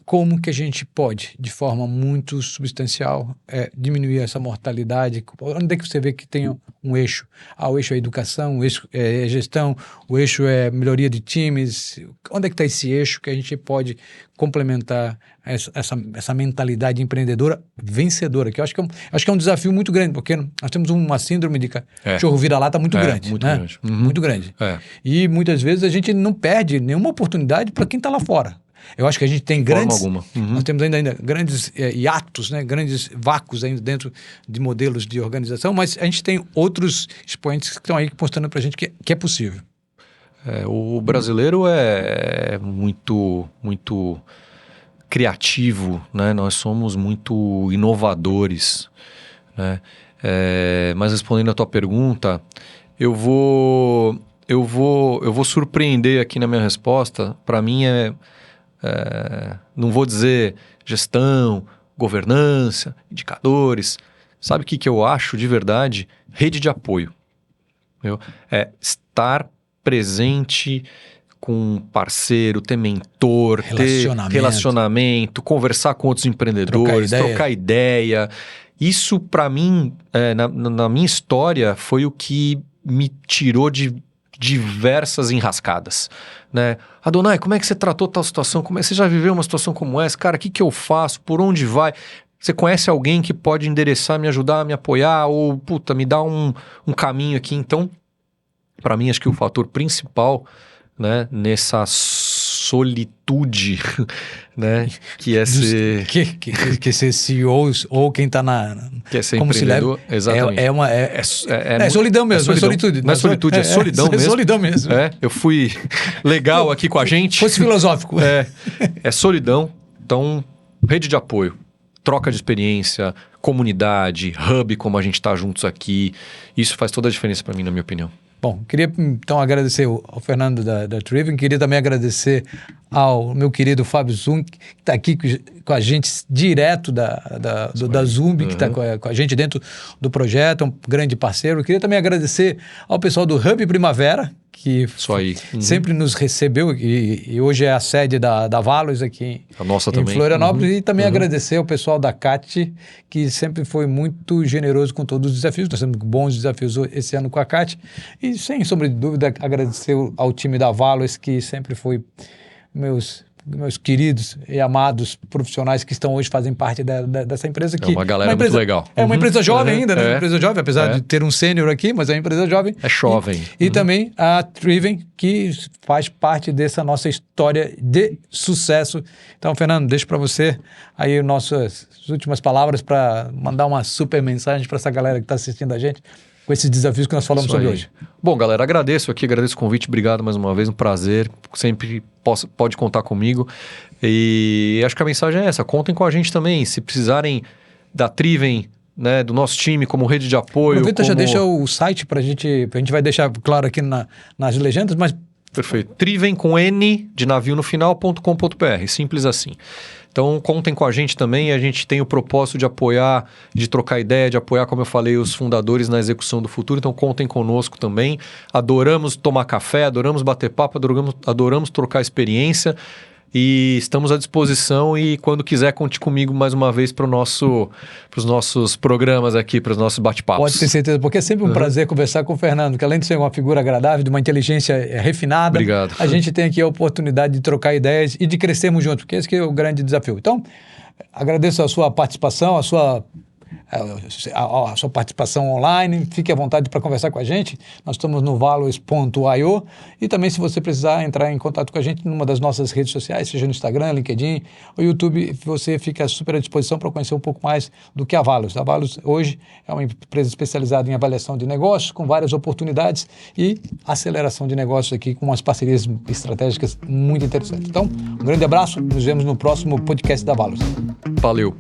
como que a gente pode, de forma muito substancial, diminuir essa mortalidade? Onde é que você vê que tem um eixo? O eixo é educação, o eixo é gestão, o eixo é melhoria de times. Onde é que está esse eixo que a gente pode complementar essa mentalidade empreendedora vencedora? Que eu acho que é um desafio muito grande, porque nós temos uma síndrome de cachorro vira-lata muito grande. Muito né? grande. Muito grande. E muitas vezes a gente não perde nenhuma oportunidade para quem está lá fora. Eu acho que a gente tem nós temos ainda grandes hiatos, né? Grandes vácuos ainda dentro de modelos de organização, mas a gente tem outros expoentes que estão aí mostrando para a gente que é possível. O brasileiro é muito, muito criativo, né? Nós somos muito inovadores, né? Mas respondendo a tua pergunta, eu vou surpreender aqui na minha resposta. Para mim não vou dizer gestão, governança, indicadores. Sabe o que eu acho de verdade? Rede de apoio. Estar presente com um parceiro, ter mentor, ter relacionamento, conversar com outros empreendedores, trocar ideia. Isso, para mim, na minha história, foi o que me tirou de diversas enrascadas, né? Adonai, como é que você tratou tal situação? Você já viveu uma situação como essa? Cara, o que eu faço? Por onde vai? Você conhece alguém que pode endereçar, me ajudar, me apoiar? Ou, me dar um caminho aqui? Então, para mim, acho que o fator principal, né, nessa solitude, né, que é ser... Que ser CEO ou quem está que é ser como empreendedor, se leve, exatamente. É solidão mesmo, é solitude. Não é solitude, é solidão mesmo. É solidão mesmo. Eu fui legal aqui com a gente. Fosse filosófico. É solidão, então rede de apoio, troca de experiência, comunidade, hub, como a gente está juntos aqui, isso faz toda a diferença para mim, na minha opinião. Bom, queria então agradecer ao Fernando da Triven, queria também agradecer ao meu querido Fábio Zoom, que está aqui com a gente direto da Zoom, que está com a gente dentro do projeto, é um grande parceiro. Queria também agradecer ao pessoal do Hub Primavera, que sempre nos recebeu e hoje é a sede da Valos aqui em Florianópolis. E também agradecer ao pessoal da CAT, que sempre foi muito generoso com todos os desafios. Nós temos bons desafios esse ano com a CAT. E, sem sombra de dúvida, agradecer ao time da Valos, que sempre foi meus queridos e amados profissionais que estão hoje fazem parte dessa empresa. É uma galera muito legal. É uma empresa jovem ainda, né? Uma empresa jovem, apesar de ter um sênior aqui, mas é uma empresa jovem. É jovem. E também a Triven, que faz parte dessa nossa história de sucesso. Então, Fernando, deixo para você aí nossas últimas palavras para mandar uma super mensagem para essa galera que está assistindo a gente com esses desafios que nós falamos sobre hoje. Bom, galera, agradeço o convite, obrigado mais uma vez, um prazer, sempre pode contar comigo. E acho que a mensagem é essa, contem com a gente também, se precisarem da Triven, né, do nosso time como rede de apoio. Aproveita, já deixa o site a gente vai deixar claro aqui nas legendas, mas... Perfeito. Triven com N de navio no final.com.br, simples assim. Então, contem com a gente também, a gente tem o propósito de apoiar, de trocar ideia, de apoiar, como eu falei, os fundadores na execução do futuro, então contem conosco também. Adoramos tomar café, adoramos bater papo, adoramos trocar experiência e estamos à disposição e quando quiser, conte comigo mais uma vez para os nossos programas aqui, para os nossos bate-papos. Pode ter certeza, porque é sempre um prazer conversar com o Fernando, que além de ser uma figura agradável, de uma inteligência refinada, obrigado. A gente tem aqui a oportunidade de trocar ideias e de crescermos juntos, porque esse que é o grande desafio. Então, agradeço a sua participação, a sua participação online, fique à vontade para conversar com a gente, nós estamos no valos.io e também se você precisar entrar em contato com a gente numa das nossas redes sociais, seja no Instagram, LinkedIn ou YouTube, você fica super à disposição para conhecer um pouco mais do que a Valos. A Valos hoje é uma empresa especializada em avaliação de negócios, com várias oportunidades e aceleração de negócios aqui com umas parcerias estratégicas muito interessantes. Então, um grande abraço, nos vemos no próximo podcast da Valos. Valeu!